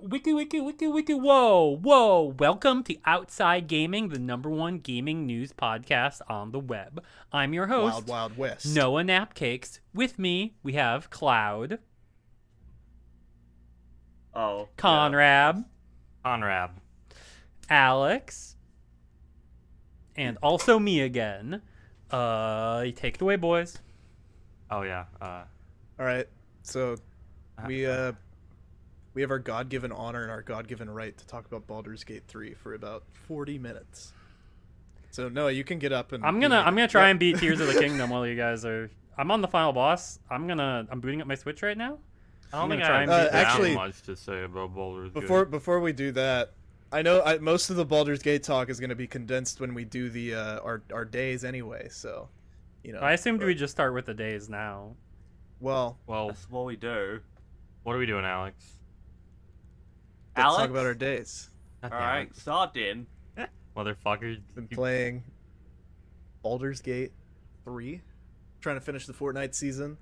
Wiki, whoa. Welcome to Outside Gaming, the #1 gaming news podcast on the web. I'm your host, Wild West. Noah Napcakes. With me, we have Cloud. Oh. Conrab. Conrab. Alex. And also me again. Take it away, boys. Oh, yeah. All right. So we have our God-given honor and our God-given right to talk about Baldur's Gate 3 for about 40 minutes. So Noah, you can get up and I'm gonna try and beat Tears of the Kingdom while you guys are. I'm on the final boss. I'm booting up my Switch right now. I don't think try I and have actually, much to say about Baldur's Gate. Before we do that, I know most of the Baldur's Gate talk is going to be condensed when we do the our days anyway. So, I assumed we just start with the days now. Well, That's what we do. What are we doing, Alex? let's Alex? talk about our days. Alright, start in. Motherfucker. Been playing Baldur's Gate 3, trying to finish the Fortnite season.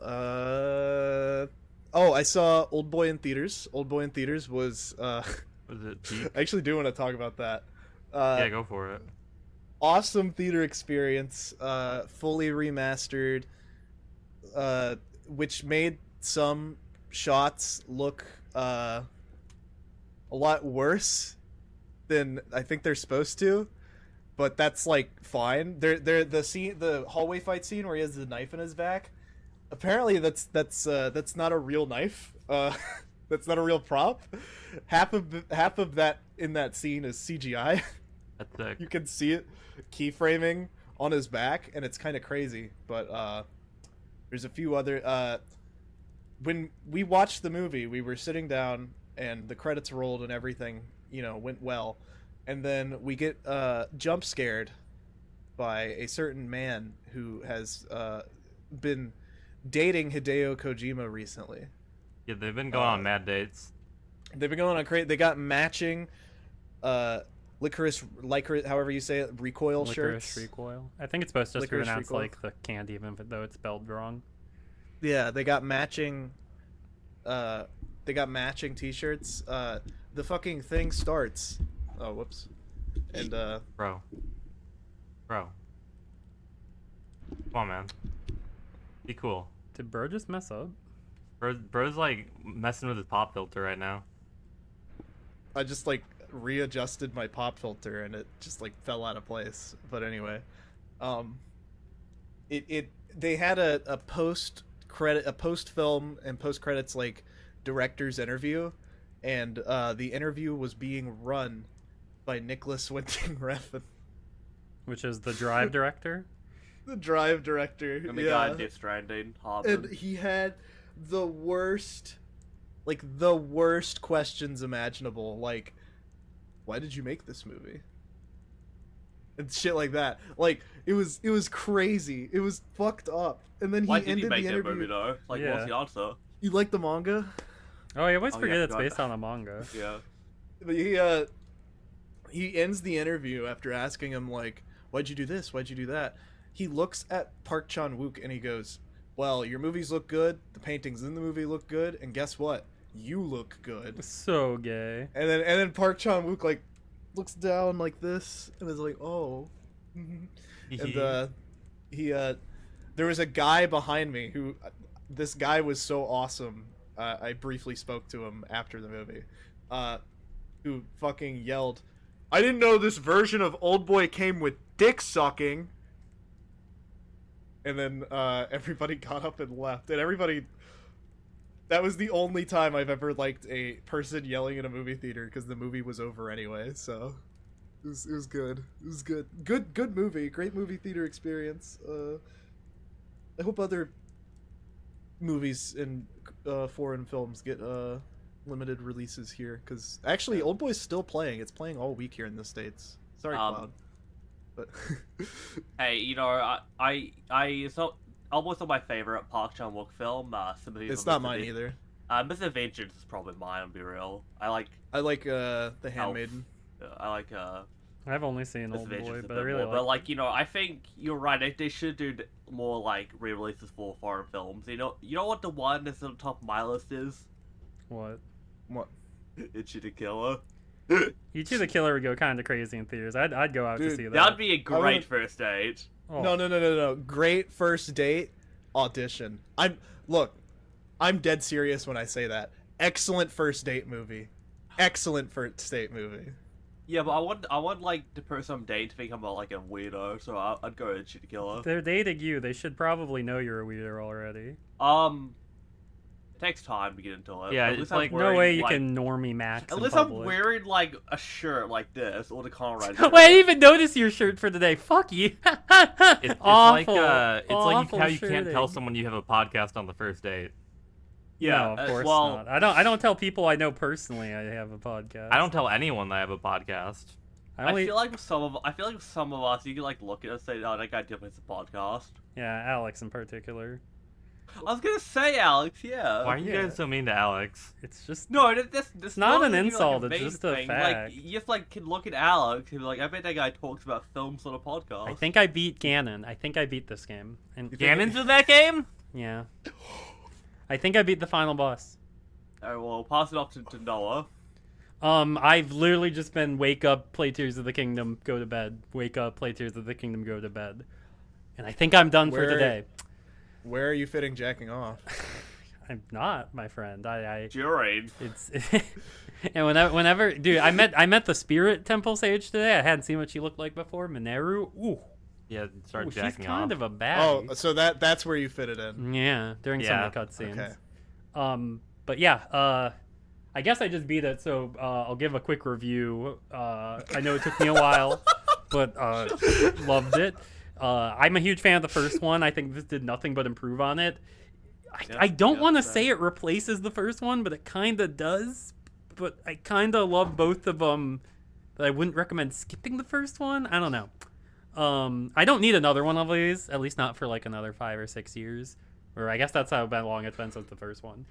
I saw Old Boy in theaters. Old Boy in theaters was Was it peak? I actually do want to talk about that. Yeah, go for it. Awesome theater experience, fully remastered, which made some shots look a lot worse than I think they're supposed to, but that's like fine. The hallway fight scene where he has the knife in his back. Apparently, that's not a real knife. That's not a real prop. Half of that in that scene is CGI. That's sick. You can see it keyframing on his back, and it's kind of crazy. But there's a few other. When we watched the movie, we were sitting down, and the credits rolled, and everything went well, and then we get jump scared by a certain man who has been dating Hideo Kojima recently. Yeah, they've been going on mad dates. They've been going on crazy. They got matching licorice, however you say it, recoil Licorice shirts. recoil. I think it's supposed to just Licorice pronounce recoil. like the candy, even though it's spelled wrong. Yeah, they got matching. They got matching T-shirts. The fucking thing starts. Oh, whoops. And Bro. Come on, man. Be cool. Did bro just mess up? Bro's like messing with his pop filter right now. I just like readjusted my pop filter and it just like fell out of place. But anyway, they had a post film and post credits like director's interview, and the interview was being run by Nicholas Winding Refn, Which is the Drive director. the Drive director. And the guy in Death Stranding, Harmon. And he had the worst questions imaginable. Like, why did you make this movie? And shit like that. Like, it was crazy. It was fucked up. And then he Why did ended he make the that interview. movie though? Like, Yeah. what's the answer? You like the manga? Oh, I always Oh, forget yeah, it's God. based on a manga. Yeah. But he ends the interview after asking him like, "Why'd you do this? Why'd you do that?" He looks at Park Chan-wook and he goes, "Well, your movies look good. The paintings in the movie look good, and guess what? You look good." So gay. And then Park Chan-wook like looks down like this and is like, "Oh." And there was a guy behind me who, this guy was so awesome. I briefly spoke to him after the movie, who fucking yelled, "I didn't know this version of Old Boy came with dick sucking." And then everybody got up and left, and everybody. That was the only time I've ever liked a person yelling in a movie theater because the movie was over anyway. So it was good. It was good movie. Great movie theater experience. I hope other movies and foreign films get limited releases here, because actually Old Boy's still playing. It's playing all week here in the States. Sorry, Cloud. But Hey, it's not almost not my favorite Park Chan-wook film. it's not mine either. Misadventures is probably mine. I'll be real. I like The Handmaiden. I've only seen Old Misadventures Boy, a but I bit really more. like. But like I think you're right. They should do more like re-releases for foreign films. You know what the one that's on top of my list is? What? What? Itchy the Killer. Ichi the Killer would go kind of crazy in theaters. I'd go out to Dude, see that. That'd be a wouldn't- great first date. Oh. No. Great first date audition. I'm dead serious when I say that. Excellent first date movie. Excellent first date movie. Yeah, but I want like the person I'm dating to think I'm like a weirdo, so I'd go Itchy the Killer. If they're dating you, they should probably know you're a weirdo already. It takes time to get into it. Yeah, At it's least I'm like, No wearing, way you like- can normie max At in least I'm public. wearing like a shirt like this or the Conrad. Wait, I didn't even notice your shirt for the day. Fuck you. It's Awful. like Awful how you can't tell shirting. someone you have a podcast on the first date. Yeah, no, of course well, not. I don't tell people I know personally I have a podcast. I don't tell anyone that I have a podcast. I only, I feel like with some of us, you can like look at us and say, "Oh, that guy definitely has a podcast." yeah, Alex in particular. I was gonna say, Alex, yeah. Why are you yeah. guys so mean to Alex? It's just No, that's not an even, insult, Like, a it's mean just a thing. fact. Like, you just like can look at Alex and be like, I bet that guy talks about films on a podcast. I think I beat Ganon. I think I beat this game. And Ganon's in that game? yeah. I think I beat the final boss. Oh, well, pass it off to Noah. I've literally just been wake up, play Tears of the Kingdom, go to bed. Wake up, play Tears of the Kingdom, go to bed. And I think I'm done for Where- today. Where are you fitting jacking off? I'm not, my friend. During. It's and whenever dude, I met the Spirit Temple Sage today. I hadn't seen what she looked like before. Mineru. Ooh. Yeah, start Ooh, she's jacking kind off. of a baddie. Oh, so that's where you fit it in. Yeah, during some of the Okay. cutscenes. But yeah, I guess I just beat it, so I'll give a quick review. I know it took me a while, but loved it. I'm a huge fan of the first one. I think this did nothing but improve on it. I don't want to say it replaces the first one, but it kind of does. But I kind of love both of them. But I wouldn't recommend skipping the first one. I don't know. I don't need another one of these, at least not for like another 5 or 6 years. Or I guess that's how long it's been since the first one.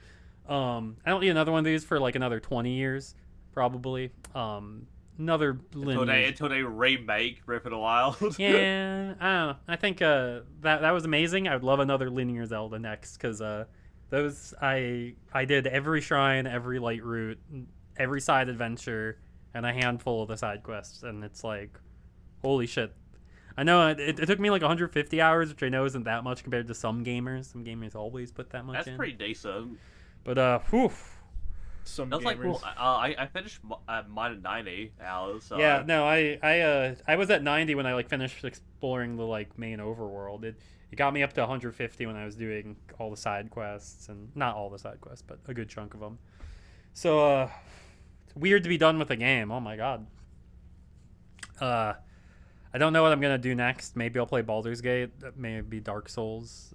I don't need another one of these for like another 20 years, probably. Another lineage. Until they remake Breath of the Wild. Yeah, I don't know. I think that was amazing. I would love another linear Zelda next, because those I did every shrine, every light route, every side adventure, and a handful of the side quests, and it's like, holy shit. I know it took me like 150 hours, which I know isn't that much compared to some gamers. Some gamers always put that much That's in. pretty decent. But whew. Some That's like, gamers. well, I finished mine at 90 hours. So. Yeah, no, I was at 90 when I like finished exploring the like main overworld. It got me up to 150 when I was doing all the side quests, and not all the side quests, but a good chunk of them. So it's weird to be done with a game. Oh my god. I don't know what I'm gonna do next. Maybe I'll play Baldur's Gate. Maybe Dark Souls.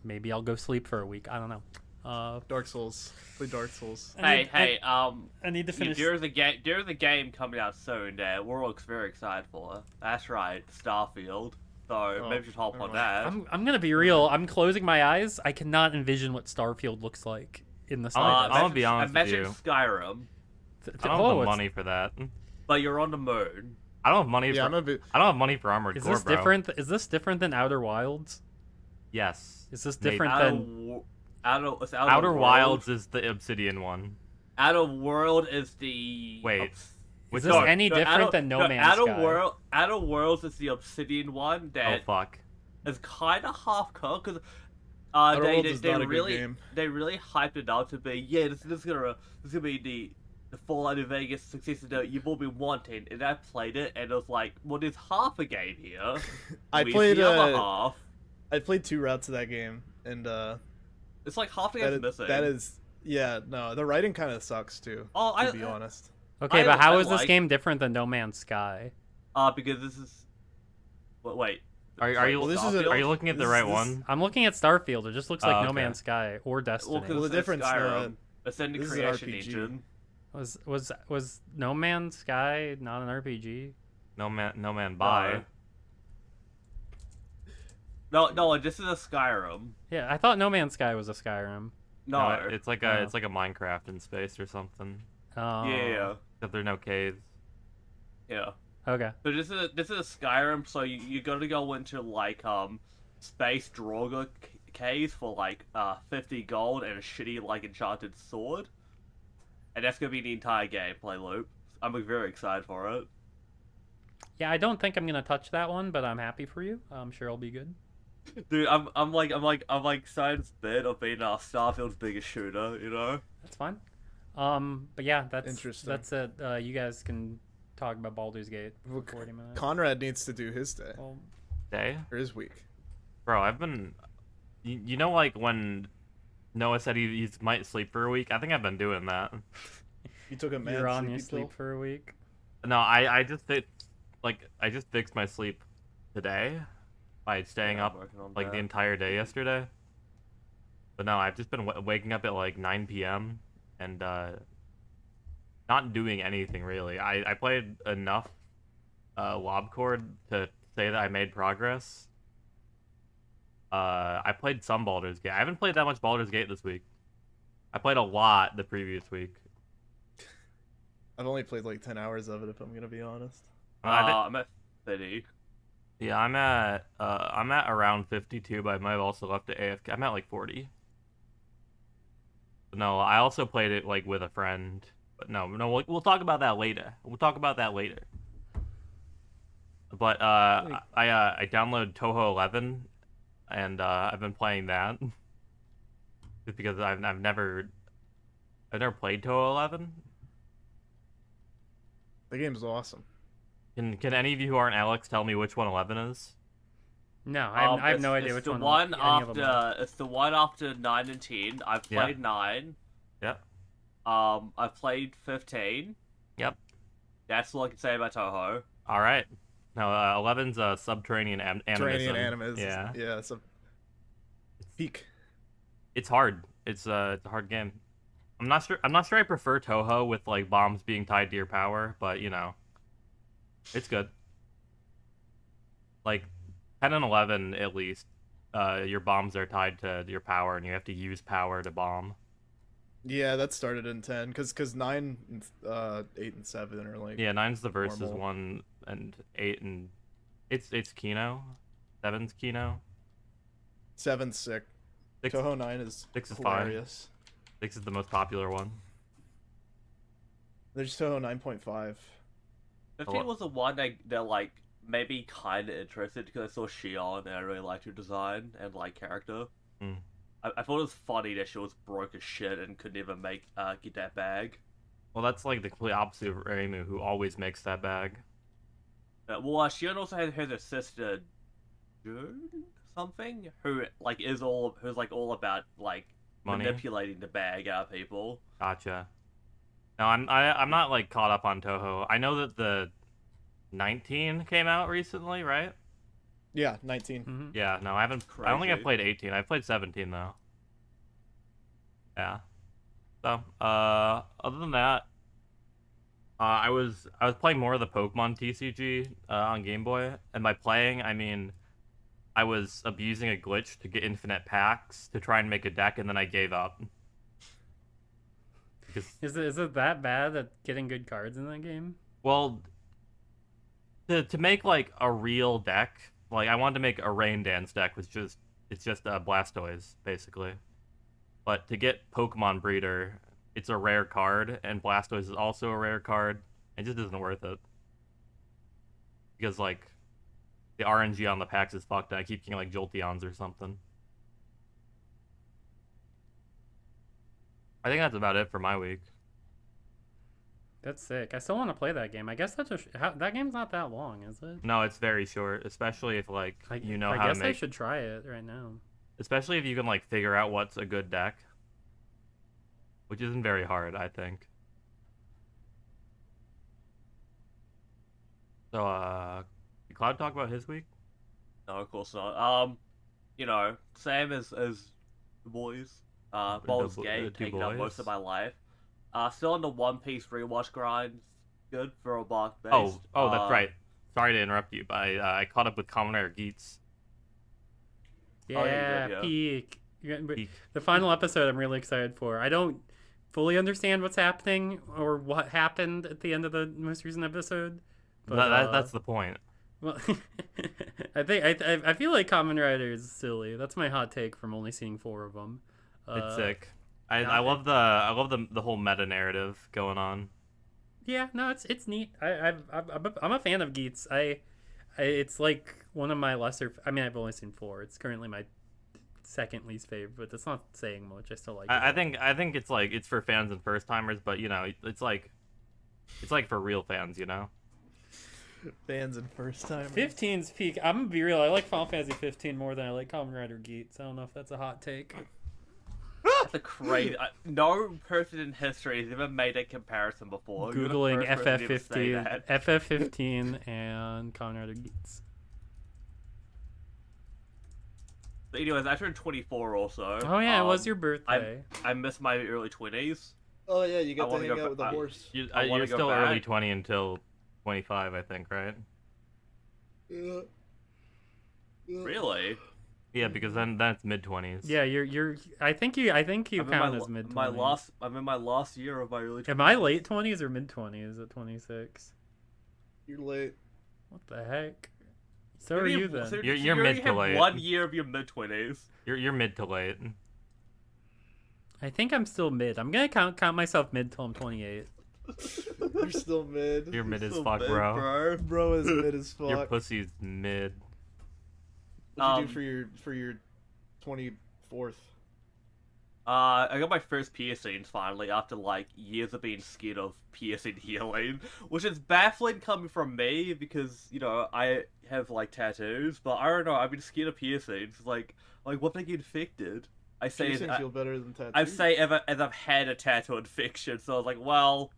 Maybe I'll go sleep for a week. I don't know. Dark Souls. Play Dark Souls. I need to finish. There's a game coming out soon that we're all very excited for. That's right, Starfield. So maybe just hop on that. I'm gonna be real. I'm closing my eyes. I cannot envision what Starfield looks like in the I'm slightest. gonna be honest with imagine you. Skyrim, I don't have the money for that. but you're on the moon. I don't have money Yeah, for. I'm a bit. I don't have money for Armored Is Core, this bro. different? Is this different than Outer Wilds? Yes. Is this Maybe. different than? Outer Wilds is the Obsidian one. Outer World is the. Wait. Is this any different than No Man's Sky? Outer Worlds is the Obsidian one Oh that fuck. is kind of half cooked because Outer they Worlds is not a good really game. they really hyped it up to be this is gonna be the Fallout New Vegas success that you've all been wanting, and I played it and it was like, well, there's half a game here. I Where's played. the other half. I played 2 routes of that game, and It's like half the that game's is, missing. that is. Yeah, no, the writing kind of sucks too. Oh, To be honest. Okay, I- but how I is this like- game different than No Man's Sky? Because this is. Wait. Are you Well, this is a- Starfield? are you looking at the This- right this- one? I'm looking at Starfield. It just looks like Oh, No okay. Man's Sky or Destiny. Well, Well, the difference, Skyrim. It's in the this is an creation RPG. engine. Was No Man's Sky not an RPG? No man, bye. No, this is a Skyrim. Yeah, I thought No Man's Sky was a Skyrim. No, it's like Oh. it's like a Minecraft in space or something. Oh. yeah. Except there are no caves. Yeah. Okay. So this is a Skyrim, so you gotta go into like space Draugr caves for like 50 gold and a shitty like enchanted sword. and that's gonna be the entire gameplay loop. I'm very excited for it. Yeah, I don't think I'm gonna touch that one, but I'm happy for you. I'm sure it'll be good. Dude, I'm excited bit of being Starfield's biggest shooter, you know? That's fine. But yeah, that's Interesting. That's it. You guys can talk about Baldur's Gate for 40 minutes. Conrad needs to do his day Well, Day? or his week. Bro, I've been... You know, like, when Noah said he might sleep for a week? I think I've been doing that. You took a mad you're on sleepy your sleep pill? for a week. No, I just fixed my sleep today by staying Yeah, I'm up, working on like, that. the entire day yesterday. But no, I've just been waking up at, like, 9 p.m. and, not doing anything, really. I played enough, Lob Chord to say that I made progress. I played some Baldur's Gate. I haven't played that much Baldur's Gate this week. I played a lot the previous week. I've only played like 10 hours of it, if I'm gonna be honest. I'm at 30. Yeah, I'm at around 52, but I might have also left it AFK. I'm at like 40. But no, I also played it like with a friend. But no, we'll talk about that later. We'll talk about that later. But I downloaded Toho 11, and I've been playing that just because I've never played Toho 11. The game's awesome. Can any of you who aren't Alex tell me which one 11 is? No, I have no idea which it's the one. one any of them are. after. It's the one after 9 and 10. I've played 9. Yep. I've played 15. Yep. That's all I can say about Toho. All right. Now 11's subterranean animism. Terranean animus. Yeah. Yeah, it's a peak. It's hard. It's a hard game. I'm not sure I prefer Toho with like bombs being tied to your power, but you know, it's good. Like 10 and 11 at least, your bombs are tied to your power, and you have to use power to bomb. Yeah, that started in 10, cause 9, 8, and 7 are like. Yeah, 9's the versus normal. 1, and 8 and it's Kino. 7's Kino. 7's sick. 6, Toho 9 is 6 is fine. hilarious. 6 is the most popular one. There's Toho 9.5. 15 was the one that like made me kind of interested because I saw Shion and I really liked her design and like character. Mm. I thought it was funny that she was broke as shit and could never get that bag. Well, that's like the complete opposite of Reimu, who always makes that bag. Well, Shion also has her sister, June something, who's all about like Money? manipulating the bag out of people. Gotcha. No, I'm not like caught up on Toho. I know that the 19 came out recently, right? Yeah, 19. Mm-hmm. Yeah. No, I haven't. I don't think I've Crazy. played 18. I've played 17 though. Yeah. So, other than that, I was playing more of the Pokemon TCG on Game Boy, and by playing I mean I was abusing a glitch to get infinite packs to try and make a deck, and then I gave up. Because, Is it that bad at getting good cards in that game? well, to make like a real deck, like I wanted to make a Rain Dance deck, it's just Blastoise basically. But to get Pokemon Breeder, it's a rare card, and Blastoise is also a rare card. It just isn't worth it because like the RNG on the packs is fucked. I keep getting like Jolteons or something. I think that's about it for my week. That's sick. I still want to play that game. I guess that game's not that long, is it? No, it's very short, especially if like you know I how guess to I make. should try it right now. Especially if you can like figure out what's a good deck, which isn't very hard, I think. So, did Cloud talk about his week? No, of course not. You know, same as the boys. Baldur's Gate two taking up boys. most of my life. Still on the One Piece rewatch grind. Good for a block base. Oh, that's right. Sorry to interrupt you, but I caught up with Commoner Geets. Yeah, Oh, yeah, you did, yeah. peak. Peak. The final episode I'm really excited for. I don't fully understand what's happening or what happened at the end of the most recent episode. But That's the point. well, I feel like Kamen Rider is silly. That's my hot take from only seeing 4 of them. It's sick. I love the whole meta narrative going on. Yeah, no, it's neat. I'm a fan of Geats. It's like one of my lesser. I mean, I've only seen 4. It's currently my second least favorite, but that's not saying much. I still like it. I think it's like it's for fans and first timers, but you know, it's like for real fans, you know. Fans and first time. 15's peak. I'm gonna be real. I like Final Fantasy 15 more than I like Kamen Rider Geats. I don't know if that's a hot take. That's a crazy. No person in history has ever made a comparison before. You're the Googling first person to ever say FF15, that. FF15 and Kamen Rider Geats. But anyways, I turned 24 also. Oh yeah, it was your birthday. I missed my early 20s. Oh yeah, you I got to wanna hang go out with the back- horse. You're go still back. early 20 until 25, I think, right? Yeah. Really? Yeah, because then that's mid 20s. Yeah, you're. I think you I'm in count as mid 20s. I'm in my last year of my early 20s. Am I late 20s or mid 20s at 26? You're late. What the heck? So are you then? You're you mid already to have late. 1 year of your mid 20s. You're mid to late. I think I'm still mid. I'm gonna count myself mid till I'm 28. You're still mid. You're mid as So fuck, big, bro. Bro is mid as fuck. Your pussy's mid. What'd you do for your 24th? I got my first piercings finally after like years of being scared of piercing healing, which is baffling coming from me because you know I have like tattoos, but I don't know. I've been scared of piercings. Like what if they get infected? I say Piercings feel better than tattoos. I say as I've had a tattoo infection, so I was like, well,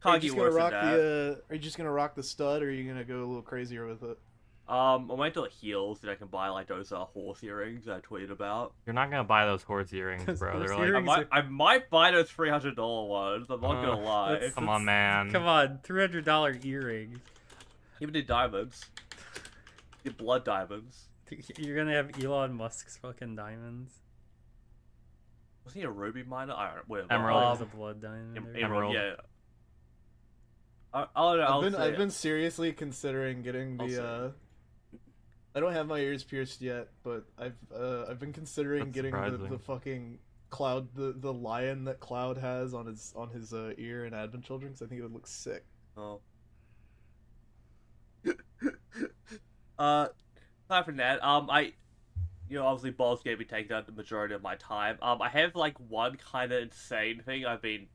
can't get worse than that. Are you just gonna rock the stud, or are you gonna go a little crazier with it? I'll wait till it heals, and I can buy like those horse earrings I tweeted about. You're not gonna buy those horse earrings, Those bro. horse They're like, earrings. I might buy those $300 ones. I'm not gonna lie. that's- come on, man. Come on, $300 earrings. Even do diamonds. Get blood diamonds. You're gonna have Elon Musk's fucking diamonds. Was he a ruby miner? I don't know. Whatever. Emerald. Oh, there's a blood diamond. there. Emerald. Yeah. I've been seriously considering getting I'll the. I don't have my ears pierced yet, but I've been considering That's getting surprising. the fucking Cloud, the lion that Cloud has on his ear in Advent Children, because I think it would look sick. Oh. Aside from that, obviously Baldur's Gate be taking up the majority of my time. I have like one kind of insane thing I've been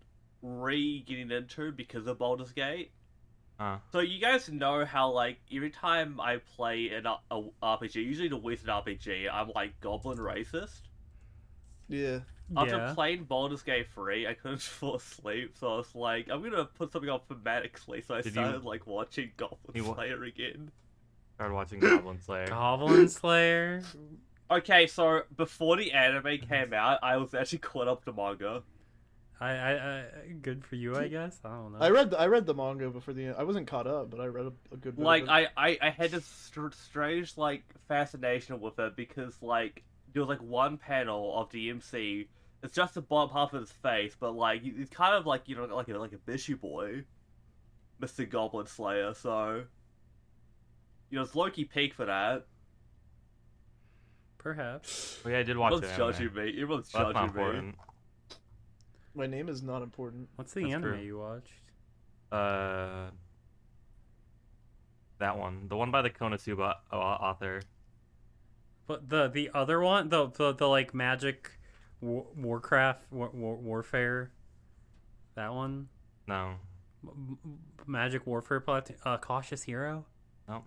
getting into because of Baldur's Gate. So you guys know how like every time I play an RPG, usually the Western RPG, I'm like goblin racist. Yeah. After playing Baldur's Gate 3, I couldn't fall asleep, so I was like, I'm gonna put something on thematically, so I started like watching Goblin Slayer again. Started watching Goblin Slayer. Goblin Slayer. Okay, so before the anime came out, I was actually caught up to manga. I good for you, I guess. I don't know. I read the manga before the. I wasn't caught up, but I read a good bit. Like, of it. I had this strange like fascination with it because like there was like one panel of the MC. It's just the bottom half of his face, but like it's kind of like like a Bishy boy, Mr. Goblin Slayer. So it's low-key peak for that. Perhaps. Oh, yeah, I did watch Everyone's it. judging me. Everyone's That's not judging me. important. My name is not important. What's the That's anime true. you watched? That one, the one by the Konosuba author. But the other one, the like magic Warcraft warfare. That one. No, Magic Warfare plot. Cautious Hero. no,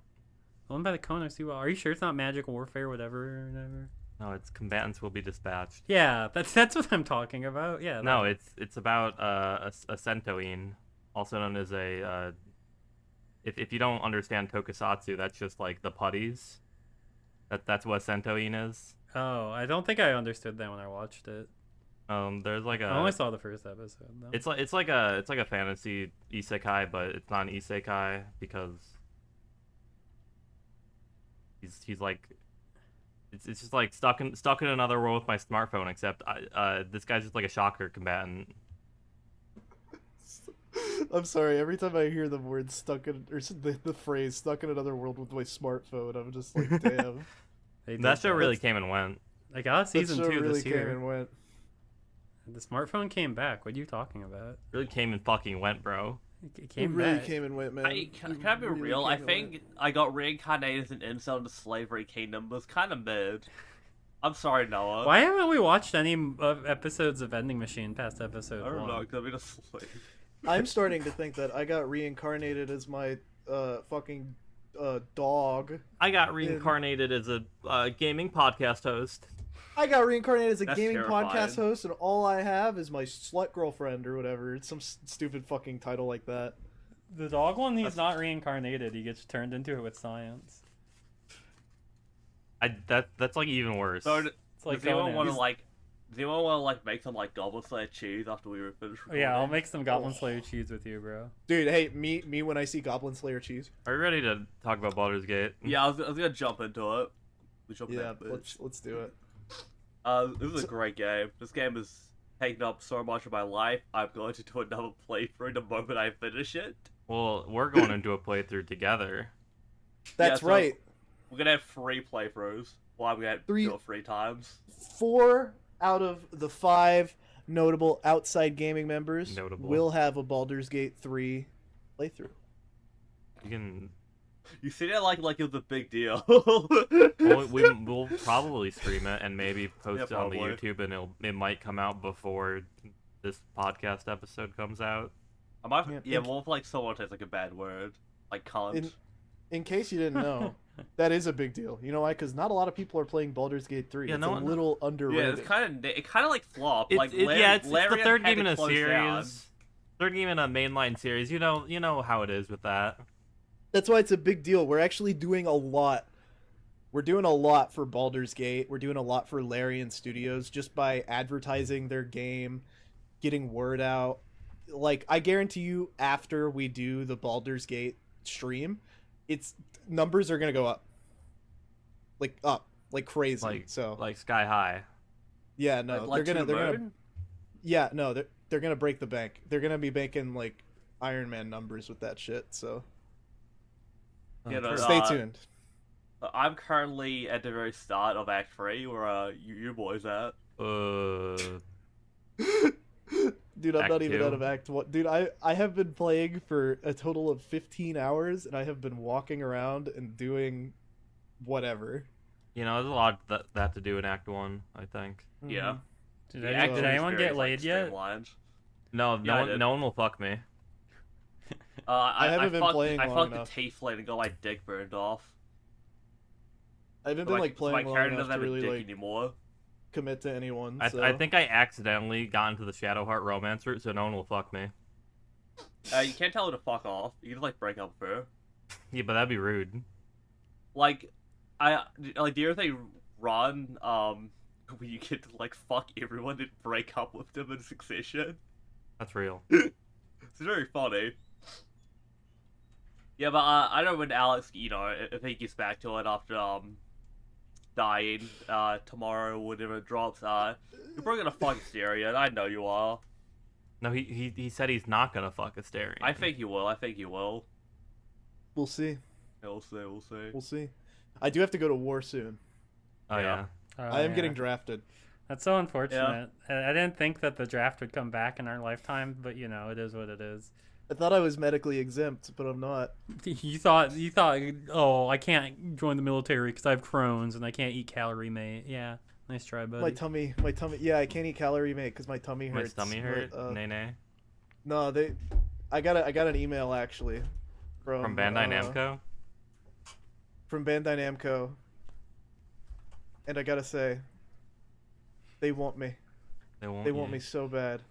The one by the Konosuba. Are you sure it's not Magic Warfare? Whatever. no. It's combatants will be dispatched. Yeah, that's what I'm talking about. Yeah. No, it's about a Sentoin, also known as a. If you don't understand Tokusatsu, that's just like the putties. That's what Sentoin is. Oh, I don't think I understood that when I watched it. There's like a. I only saw the first episode though. It's like a fantasy isekai, but it's not an isekai because he's like it's just like stuck in another world with my smartphone. Except this guy's just like a shocker combatant. I'm sorry. Every time I hear the word "stuck in" or the phrase "stuck in another world with my smartphone," I'm just like, damn. They did That show really That's- came and went. I got That season show 2 really this came year. and went. The smartphone came back. What are you talking about? Really came and fucking went, bro. It It came really back. came and went, man. Can I be Really real? came I and went. think I got reincarnated as an incel into Slavery Kingdom. Was kind of mid. I'm sorry, Noah. Why haven't we watched any episodes of Vending Machine past episode I don't 1? know, because I've been asleep. I'm starting to think that I got reincarnated as my fucking dog. I got reincarnated as a gaming podcast host. I got reincarnated as a That's gaming terrifying. podcast host, and all I have is my slut girlfriend or whatever. It's some stupid fucking title like that. The dog one, he's not reincarnated. He gets turned into it with science. That's like even worse. So, It's like does anyone Conan. want to like? Does anyone want to like make some like Goblin Slayer cheese after we were finished recording? Yeah, I'll make some Goblin Slayer cheese with you, bro. Dude, hey, me when I see Goblin Slayer cheese. Are you ready to talk about Baldur's Gate? Yeah, I was gonna jump into it. We jump Yeah, into it. let's do it. This is a great game. This game has taken up so much of my life. I'm going to do another playthrough the moment I finish it. Well, we're going to do a playthrough together. That's so- right. We're gonna have 3 playthroughs. Well, I'm gonna Three- do it 3 times. 4 out of the 5 notable outside gaming members Notable. will have a Baldur's Gate 3 playthrough. You can. You see that like it was a big deal. Well, we'll probably stream it and maybe post it on the probably. YouTube, and it might come out before this podcast episode comes out. I might, Yeah, yeah, think- well, if, like someone takes like a bad word, like cunt. In case you didn't know, that is a big deal. You know why? Because not a lot of people are playing Baldur's Gate 3. Yeah, It's no a one- little Yeah, underrated. it's kind of like flopped. It's, Like it's the Larian third had game in to a close series. down. Third game in a mainline series. You know how it is with that. That's why it's a big deal. We're actually doing a lot. We're doing a lot for Baldur's Gate. We're doing a lot for Larian Studios just by advertising their game, getting word out. Like, I guarantee you, after we do the Baldur's Gate stream, numbers are gonna go up, like crazy. Like sky high. Yeah, no, Like they're to the gonna moon? yeah, no, they're gonna break the bank. They're gonna be making like Iron Man numbers with that shit. So You know, stay tuned. I'm currently at the very start of Act 3, where you boys at. Dude, I'm Act not even 2. out of Act 1. Dude, I have been playing for a total of 15 hours, and I have been walking around and doing whatever. You know, there's a lot that to do in Act 1, I think. Yeah. Did, The any- Act did 2 anyone get experience, like, laid yet? streamlined. No, Yeah, I no did. one will fuck me. I haven't been playing I long fucked enough. the tiefling and got my dick burned off. I haven't So been like so my playing long character enough doesn't to have a really dick like anymore. commit to anyone. So. I think I accidentally got into the Shadowheart romance route, so no one will fuck me. You can't tell her to fuck off. You can like break up with her. Yeah, but that'd be rude. Like, do you ever think Ron, when you get to like fuck everyone and break up with them in succession? That's real. It's very funny. Yeah, but I know when Alex, if he gets back to it after dying tomorrow or whenever it drops, you're probably gonna fuck Hysteria, and I know you are. No, he said he's not gonna fuck Asterion. I think you will. I think you will. We'll see. We'll see. We'll see. We'll see. I do have to go to war soon. Oh yeah. Oh, I am yeah. getting drafted. That's so unfortunate. I didn't think that the draft would come back in our lifetime, but it is what it is. I thought I was medically exempt, but I'm not. You thought, oh, I can't join the military because I have Crohn's and I can't eat calorie mate. Yeah, nice try, buddy. My tummy. Yeah, I can't eat calorie mate because my tummy My hurts. stomach hurt. Nay nay. No, I got an email actually From Bandai Namco. From Bandai Namco, and I gotta say, they want me. They won't. They want me so bad.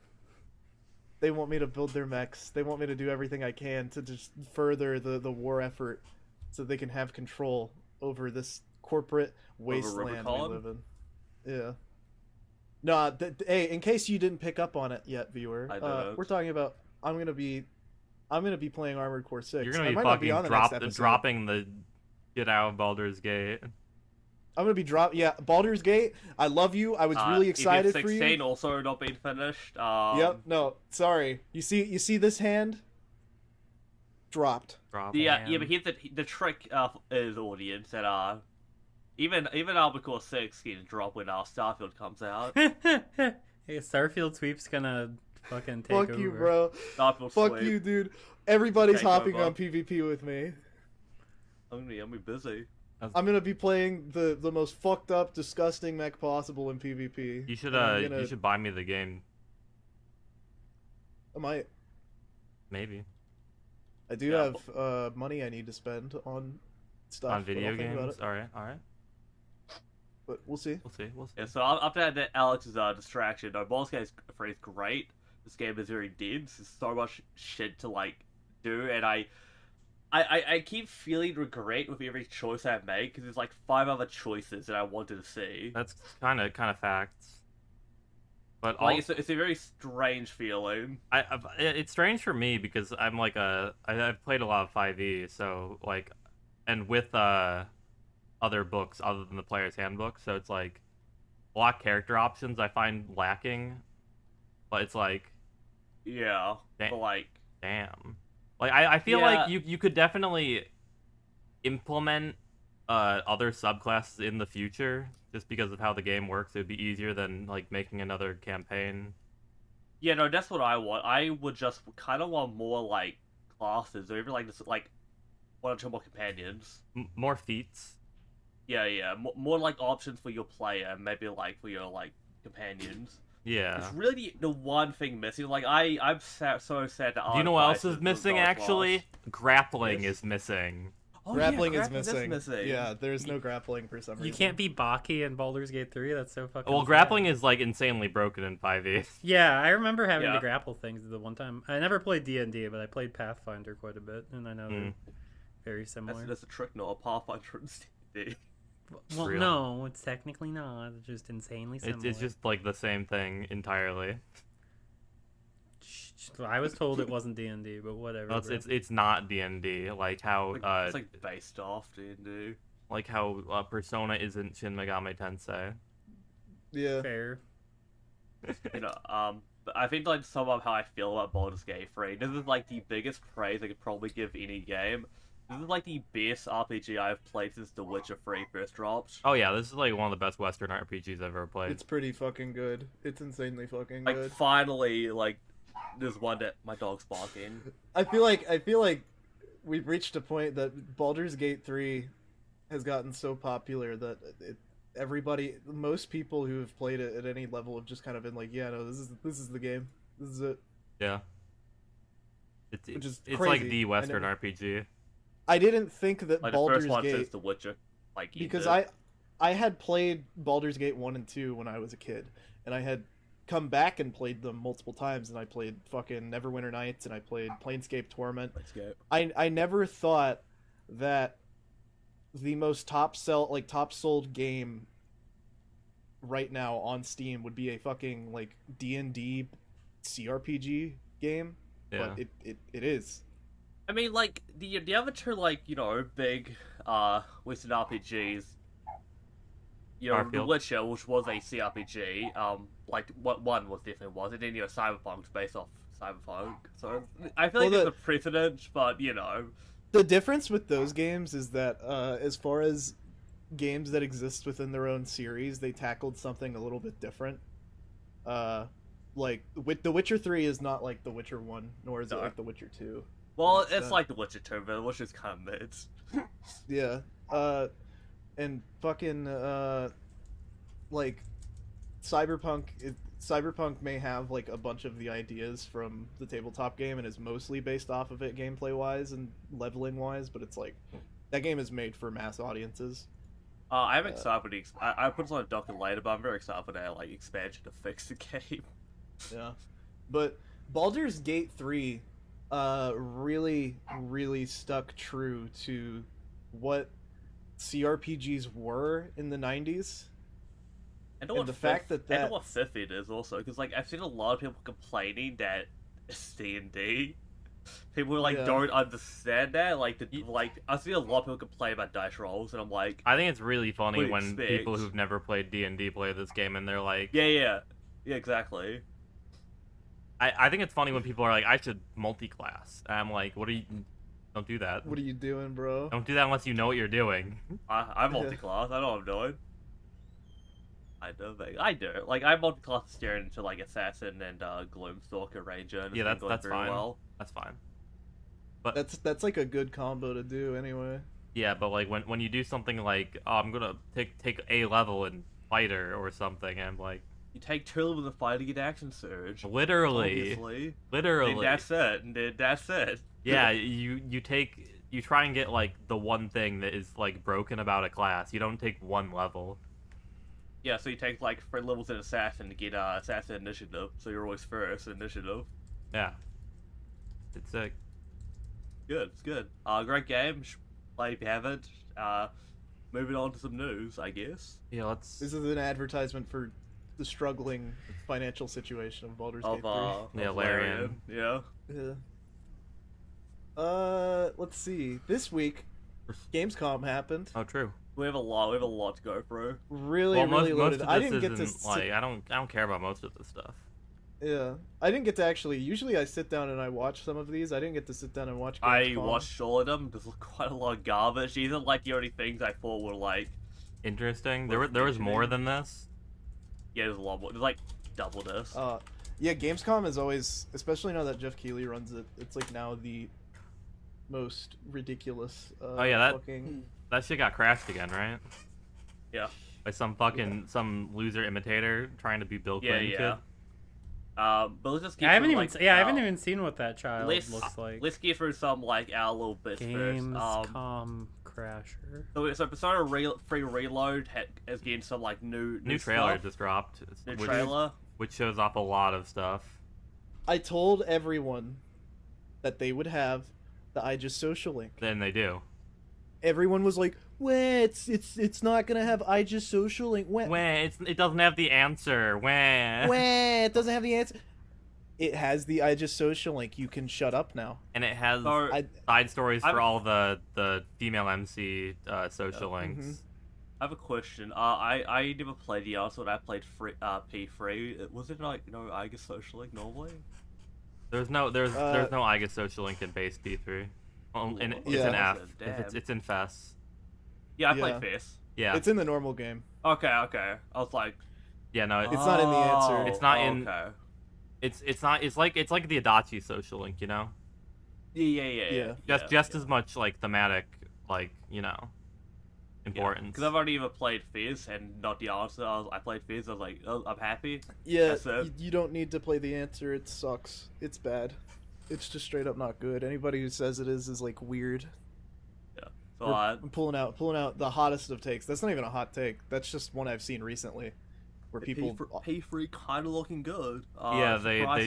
They want me to build their mechs. They want me to do everything I can to just further the war effort, so they can have control over this corporate wasteland we Rubicon? live in. Yeah. No, hey, in case you didn't pick up on it yet, viewer, I didn't. we're talking about. I'm gonna be playing Armored Core 6. You're I gonna be might not be fucking on the next episode. dropping the get out of Baldur's Gate. I'm gonna be Baldur's Gate. I love you. I was really excited for 16 you. also not being finished. Yep. No, sorry. You see this hand? Dropped. Drop. Yeah, but here's the trick is, audience, that even Armored Core 6 can drop when Starfield comes out. Hey, Starfield Sweep's gonna fucking take Fuck over. you, bro. Starfield Fuck Sweep. you, dude. Everybody's Take hopping over. on PvP with me. I'm gonna be busy. I'm gonna be playing the most fucked up, disgusting mech possible in PvP. You should And I'm gonna- you should buy me the game. I might. Maybe. I do Yeah, have money I need to spend on stuff. On but video I'll think about games. it. All right. But we'll see. We'll see. We'll see. Yeah, so after that Alex's distraction, no, Baldur's Gate 3 is great. This game is very dense. There's so much shit to like do, and I keep feeling regret with every choice I make because there's like 5 other choices that I wanted to see. That's kind of facts. But Like also, it's a very strange feeling. it's strange for me because I'm like I've played a lot of 5e, so like, and with other books other than the player's handbook, so it's like a lot of character options I find lacking. But it's like, Yeah, Damn. but like damn, like I feel Yeah. like you could definitely implement other subclasses in the future just because of how the game works. It would be easier than like making another campaign. yeah, no, that's what I want. I would just kind of want more like classes or even like this like 1 or 2 more companions. More feats. Yeah, more like options for your player, and maybe like for your like companions. Yeah. It's really the one thing missing. Like I'm so sad that. Do you know what else is Artifice missing? not Actually, lost. grappling Yes. is missing. Oh, grappling yeah, is missing. missing. Yeah, there's no grappling for some reason. You can't be Baki in Baldur's Gate 3. That's so fucking. Well, sad. grappling is like insanely broken in 5e. Yeah, I remember having Yeah. to grapple things the one time. I never played D&D, but I played Pathfinder quite a bit, and I know they're very similar. That's a trick, not a Pathfinder in D&D. Well, real. no, it's technically not. It's just insanely similar. It's just like the same thing entirely. I was told it wasn't D&D, but whatever. No, bro. it's not D&D. Like how It's like based off D&D. like how Persona isn't Shin Megami Tensei. Yeah. fair. You know, but I think like some of how I feel about Baldur's Gate 3. This is like the biggest praise I could probably give any game. This is like the best RPG I've played since The Witcher 3 first dropped. Oh yeah, this is like one of the best Western RPGs I've ever played. It's pretty fucking good. It's insanely fucking Like good. finally, like there's one that my dog's barking. I feel like we've reached a point that Baldur's Gate 3 has gotten so popular that most people who have played it at any level have just kind of been like, yeah, no, this is the game. This is it. Yeah. Which is it's crazy. like the I Western never- RPG. I didn't think that Like the Baldur's first one Gate since The Witcher. Like because ended. I had played Baldur's Gate 1 and 2 when I was a kid, and I had come back and played them multiple times, and I played fucking Neverwinter Nights, and I played Planescape Torment. Let's go. I never thought that the most top sold game right now on Steam would be a fucking like D&D CRPG game, Yeah. but it is. I mean, like the other two, like big Western RPGs. The Starfield. Witcher, which was a CRPG, like what one was definitely was, and then Cyberpunk's based off Cyberpunk. So I feel like Well, there's a precedent, but The difference with those games is that as far as games that exist within their own series, they tackled something a little bit different. Like with The Witcher 3 is not like The Witcher 1, nor is it No. like The Witcher 2. well, It's, it's like The Witcher 2, but The Witcher's kind of mid. Yeah. And fucking like Cyberpunk may have like a bunch of the ideas from the tabletop game and is mostly based off of it gameplay wise and leveling wise, but it's like that game is made for mass audiences. I'm excited for the. I put this on a docket later, but I'm very excited for that like expansion to fix the game. Yeah. But Baldur's Gate 3 really stuck true to what CRPGs were in the 90s. I know And what the fact that I know what fifth it is also, because like I've seen a lot of people complaining that it's D&D. People like Yeah. don't understand that. Like I see a lot of people complain about dice rolls, and I'm like, I think it's really funny What do you when expect? people who've never played D&D play this game and they're like, yeah, exactly. I think it's funny when people are like, I should multi-class. And I'm like, what are you? Don't do that. What are you doing, bro? Don't do that unless you know what you're doing. I'm multi-class. I know what I'm doing. I do. Like, I multi-class steering into like Assassin and Gloomstalker Ranger, and it's Yeah, been going that's very fine. well. That's fine. But That's like a good combo to do anyway. yeah, but like when you do something like, oh, I'm gonna take a level in fighter or something, and like You take 2 levels of fighting in Action Surge. literally, Obviously. literally, Then that's it. Then that's it. yeah, you try and get like the one thing that is like broken about a class. You don't take one level. Yeah, so you take like 3 levels in Assassin to get Assassin Initiative, so you're always first Initiative. Yeah, it's a Good, it's good. Great game. Should play if you haven't. Moving on to some news, I guess. yeah. Let's This is an advertisement for the struggling financial situation of Baldur's Gate 3. Yeah, of Larian. Yeah. Yeah. Let's see. This week, Gamescom happened. oh true. We have a lot to go through. Really, Well, really most loaded. of I this didn't get to isn't, sit, like I don't care about most of this stuff. yeah. I didn't get to actually. Usually, I sit down and I watch some of these. I didn't get to sit down and watch. I Gamescom. watched all of them. There's quite a lot of garbage. These are like the only things I thought were like, Interesting. Worth There was more mentioning. than this. yeah, there's a lot more. There's like double this. Yeah, Gamescom is always, especially now that Geoff Keighley runs it. It's like now the most ridiculous. Oh, yeah, that- fucking... That shit got crashed again, right? Yeah. By some loser imitator trying to be Bill Yeah, Clinton. yeah. Kid. But let's just get I haven't through, even like, I haven't even seen what that child let's- looks like. Let's get through some like our little bits first. Gamescom Crasher. So Persona Free Reload has getting some like new Trailer stuff. just dropped. New which, trailer. which shows off a lot of stuff. I told everyone that they would have the I Just Social link. Then they do. Everyone was like, "Wah, it's not gonna have I Just Social link. Wah, Wah, it doesn't have the answer. Wah. wah, it doesn't have the answer." It has the I Just Social link. You can shut up now. And it has So, side stories for I've- all the female MC social Yeah. links. Mhm. I have a question. I never played the other one. I played P3. Was it like I guess social link normally? There's no I guess social link in base P3. Well, and it's Yeah. an F. Damn. It's in FES. Yeah, I Yeah. played Fist. Yeah. It's in the normal game. Okay. I was like, Yeah, no, It's not in the answer. oh, It's not in- Okay. it's not. It's like the Adachi social link, you know. Yeah. Just as much like thematic, like importance. Because I've already even played Fizz and not the answer. I played Fizz. I was like, oh, I'm happy. Yeah, That's it. you don't need to play the answer. It sucks. It's bad. It's just straight up not good. Anybody who says it is like weird. So I'm pulling out the hottest of takes. That's not even a hot take. That's just one I've seen recently, where people. P3 kind of looking good. Yeah,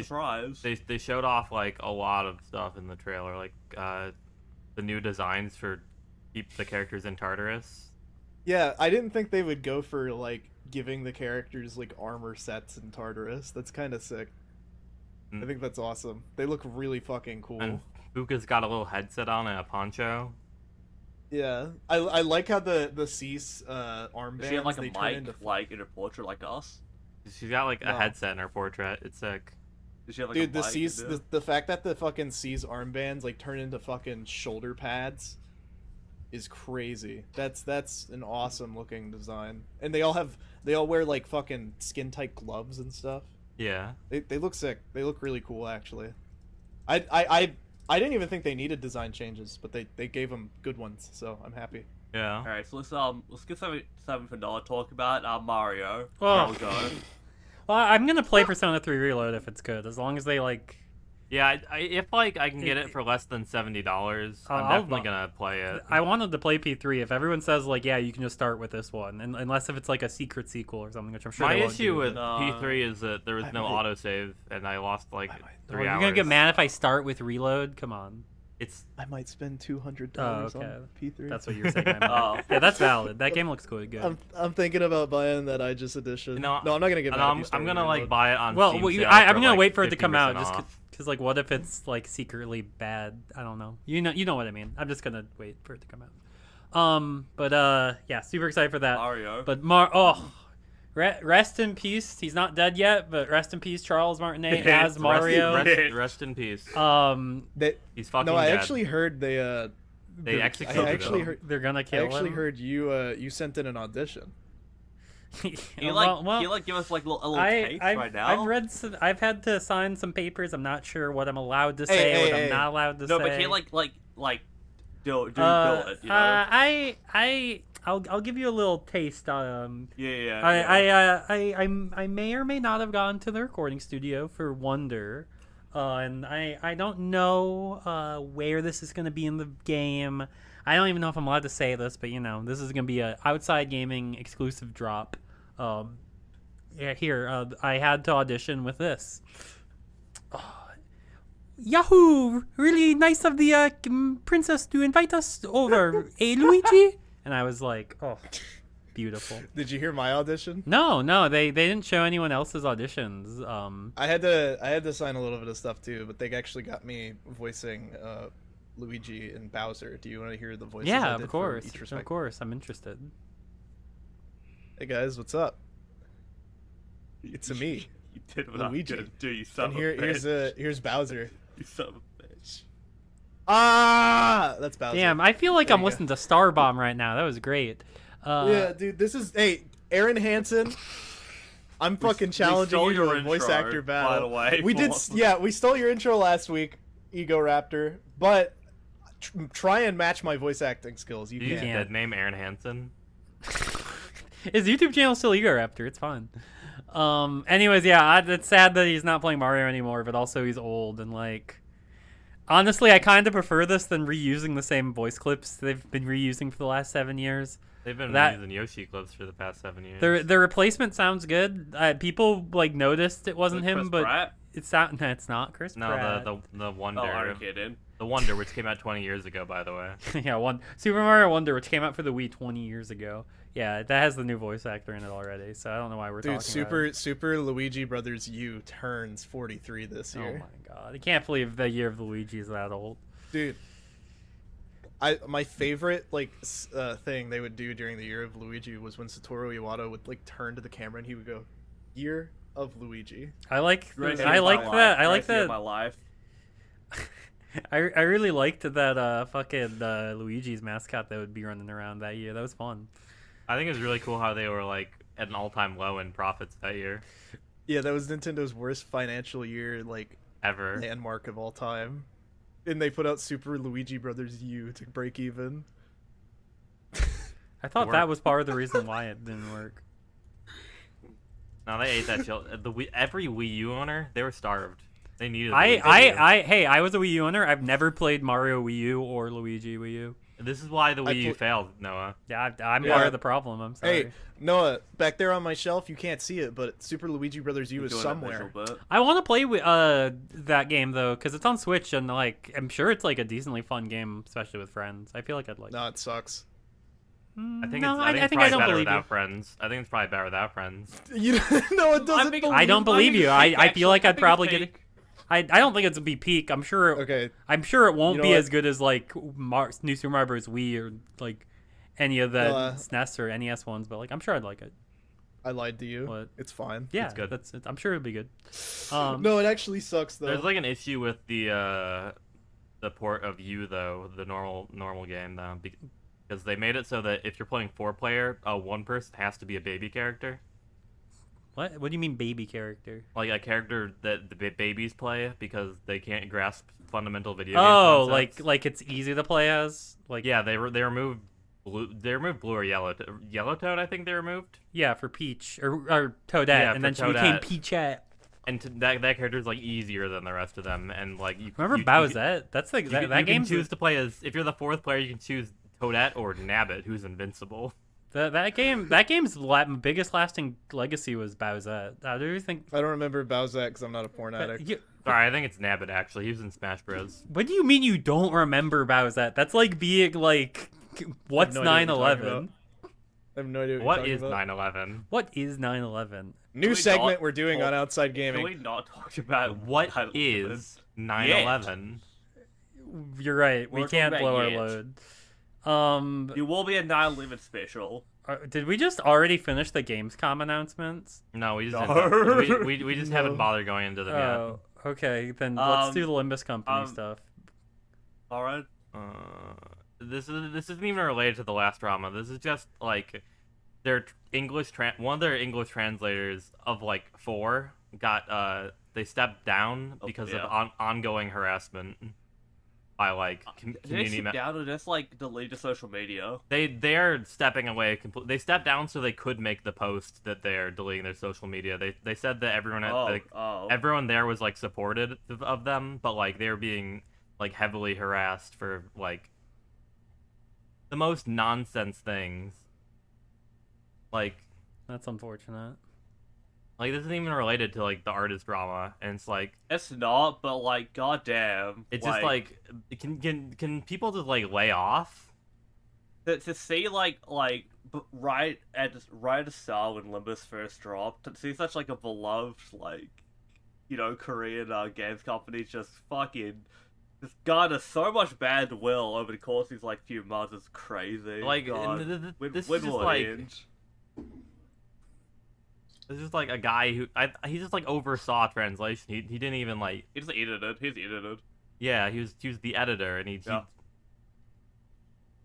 surprise. They showed off like a lot of stuff in the trailer, like the new designs for keep the characters in Tartarus. Yeah, I didn't think they would go for like giving the characters like armor sets in Tartarus. That's kind of sick. I think that's awesome. They look really fucking cool. And Fuka's got a little headset on and a poncho. Yeah, I like how the Cease armbands. Does she have like a they turn mic, into... like in her portrait, like us? She's got like a No. headset in her portrait. It's sick. Does she have like Dude, a the mic Cease, and the fact that the fucking Cease armbands like turn into fucking shoulder pads is crazy. That's an awesome looking design. And they all wear like fucking skin tight gloves and stuff. Yeah. They look sick. They look really cool actually. I didn't even think they needed design changes, but they gave them good ones, so I'm happy. Yeah. All right, so let's get something for Noah to talk about. Mario. Oh. There we go. Well, I'm gonna play Persona 3 Reload if it's good, as long as they like. Yeah, if like I can get it for less than $70, I'm I'll definitely bu- gonna play it. I wanted to play P3. If everyone says like, yeah, you can just start with this one, and unless if it's like a secret sequel or something, which I'm sure. My they won't issue do, with but- P3 is that there was I no might- autosave, and I lost like I might- 3 You're hours. gonna get mad if I start with Reload. Come on, It's I might spend $200 Oh, okay. on P3. that's what you're saying. I Oh. meant. Yeah, that's valid. That game looks good. I'm thinking about buying that I Just edition. No, I'm not gonna get and mad. if I'm you start gonna with like Reload. buy it on Well, Steam well sale I'm for, gonna like, wait for it to come out 50% just off. because like, what if it's like secretly bad? I don't know. You know what I mean. I'm just gonna wait for it to come out. But yeah, super excited for that. Mario. But rest in peace. He's not dead yet, but rest in peace, Charles Martinet as Mario. Rest in peace. They, He's fucking no, I dead. actually heard they They I executed actually him. heard They're gonna I kill actually him. heard you sent in an audition. Can you like give us like a little taste right now? I've had to sign some papers. I'm not sure what I'm allowed to say, what I'm not allowed to say. No, but can you like do it? You know? I'll give you a little taste. Yeah. I may or may not have gone to the recording studio for Wonder, and I don't know where this is gonna be in the game. I don't even know if I'm allowed to say this, but this is gonna be a outside gaming exclusive drop. Here, I had to audition with this. Yahoo! Really nice of the princess to invite us over, Luigi? And I was like, oh, beautiful. Did you hear my audition? No, they didn't show anyone else's auditions. I had to sign a little bit of stuff too, but they actually got me voicing Luigi and Bowser. Do you want to hear the voices? Yeah, I did of course, for each respect? of course. I'm interested. Hey guys, what's up? It's me, You did what Luigi. I was gonna do, you son And of a bitch. here's Bowser. You son of a bitch. That's Bowser. Damn, I feel like There I'm you go. listening to Starbomb right now. That was great. Yeah, dude, this is Aaron Hansen. I'm fucking challenging stole you to your a voice intro, actor battle. by the way. We did, we stole your intro last week, Ego Raptor. But try and match my voice acting skills. You You use can't. dead name Aaron Hansen. His YouTube channel still Ego Raptor. It's fun. Anyways, yeah, it's sad that he's not playing Mario anymore, but also he's old and honestly, I kind of prefer this than reusing the same voice clips they've been reusing for the last 7 years. They've been That- using Yoshi clips for the past 7 years. The replacement sounds good. People noticed it wasn't him, Chris but Pratt? it's not Chris No, Pratt. the Wonder. Oh, I'm kidding. The Wonder, which came out 20 years ago, by the way. Yeah, Super Mario Wonder, which came out for the Wii 20 years ago. Yeah, that has the new voice actor in it already, so I don't know why we're talking about it. Super Luigi Brothers U turns 43 this Oh year. my god, I can't believe the year of Luigi is that old. Dude, my favorite thing they would do during the year of Luigi was when Satoru Iwata would turn to the camera and he would go, "Year of Luigi." I like Greatest I year of like my that. life. I like Greatest year of that. my life. I really liked that fucking Luigi's mascot that would be running around that year. That was fun. I think it's really cool how they were at an all-time low in profits that year. Yeah, that was Nintendo's worst financial year Ever. landmark of all time. And they put out Super Luigi Brothers U to break even. I thought Work. that was part of the reason why it didn't work. No, they ate that shit. Every Wii U owner, they were starved. They needed. the I Wii U. I was a Wii U owner. I've never played Mario Wii U or Luigi Wii U. This is why the Wii U pl- failed, Noah. Yeah, I'm Yeah. part of the problem. I'm sorry. Hey, Noah, back there on my shelf, you can't see it, but Super Luigi Brothers U is Doing that somewhere. visual bit. I want to play that game though, because it's on Switch and I'm sure it's a decently fun game, especially with friends. I feel like I'd like. No, it sucks. I think no, it's. I think it's think I probably don't better believe you. without friends. I think it's probably better without friends. You no, it doesn't. think- believe I don't believe you. I feel like I'd probably get it. it. I don't think it's a be peak. I'm sure. Okay, I'm sure it won't You know be what? as good as New Super Mario Bros. Wii or any of the SNES or NES ones, but I'm sure I'd like it. I lied to you. What? It's fine. Yeah, It's good. I'm sure it'd be good. No, it actually sucks though. There's an issue with the port of U though, the normal game though, because they made it so that if you're playing 4-player, one person has to be a baby character, What do you mean baby character? like a character that the babies play because they can't grasp fundamental video game Oh, concepts. like it's easy to play as. Yeah, they removed blue. They removed blue or yellow. Yellow Toad, I think they removed. Yeah, for Peach or Toadette, Yeah, and for then she became Toadette. Peachette. And that character's easier than the rest of them, and you Remember you, Bowsette? That's You, that you game. can choose to play as, if you're the 4th player, you can choose Toadette or Nabbit, who's invincible. That game's biggest lasting legacy was Bowsette. How do you think? I don't remember Bowsette because I'm not a porn addict. Sorry, I think it's Nabbit actually. He was in Smash Bros. What do you mean you don't remember Bowsette? That's like being what's no idea what you're 9/11? I have no idea What you're is talking about. 9/11? What is 9/11? New we segment not we're doing on talk- Outside Can we Gaming. not talk about What 9/11? is 9/11? You're right. We We're can't talking blow our about load. There will be a 9/11 special. Did we just already finish the Gamescom announcements? No, we just No. didn't, we just No. haven't bothered going into them Oh, okay. Then let's do the Limbus Company um, stuff. All right. yet. This isn't even related to the last drama. This is just their one of their English translators of like 4 got they stepped down because of ongoing harassment by like Did they community sit down or just like delete the social media? They're stepping away completely. They stepped down so they could make the post that they're deleting their social media. They said that everyone everyone there was like supportive of them, but like they were being like heavily harassed for like the most nonsense things. Like That's unfortunate. Like, this isn't even related to, like, the artist drama, and it's, like... It's not, but, like, goddamn. It's just, like, can people just, like, lay off? To see, like, right at the start when Limbus first dropped, to see such, like, a beloved, like, you know, Korean games company just fucking... Just garner so much bad will over the course of these, like, few months is crazy. Like, this is just, like... This is like a guy who he just like oversaw translation. He didn't even like. He just edited. He's edited. Yeah, he was the editor, and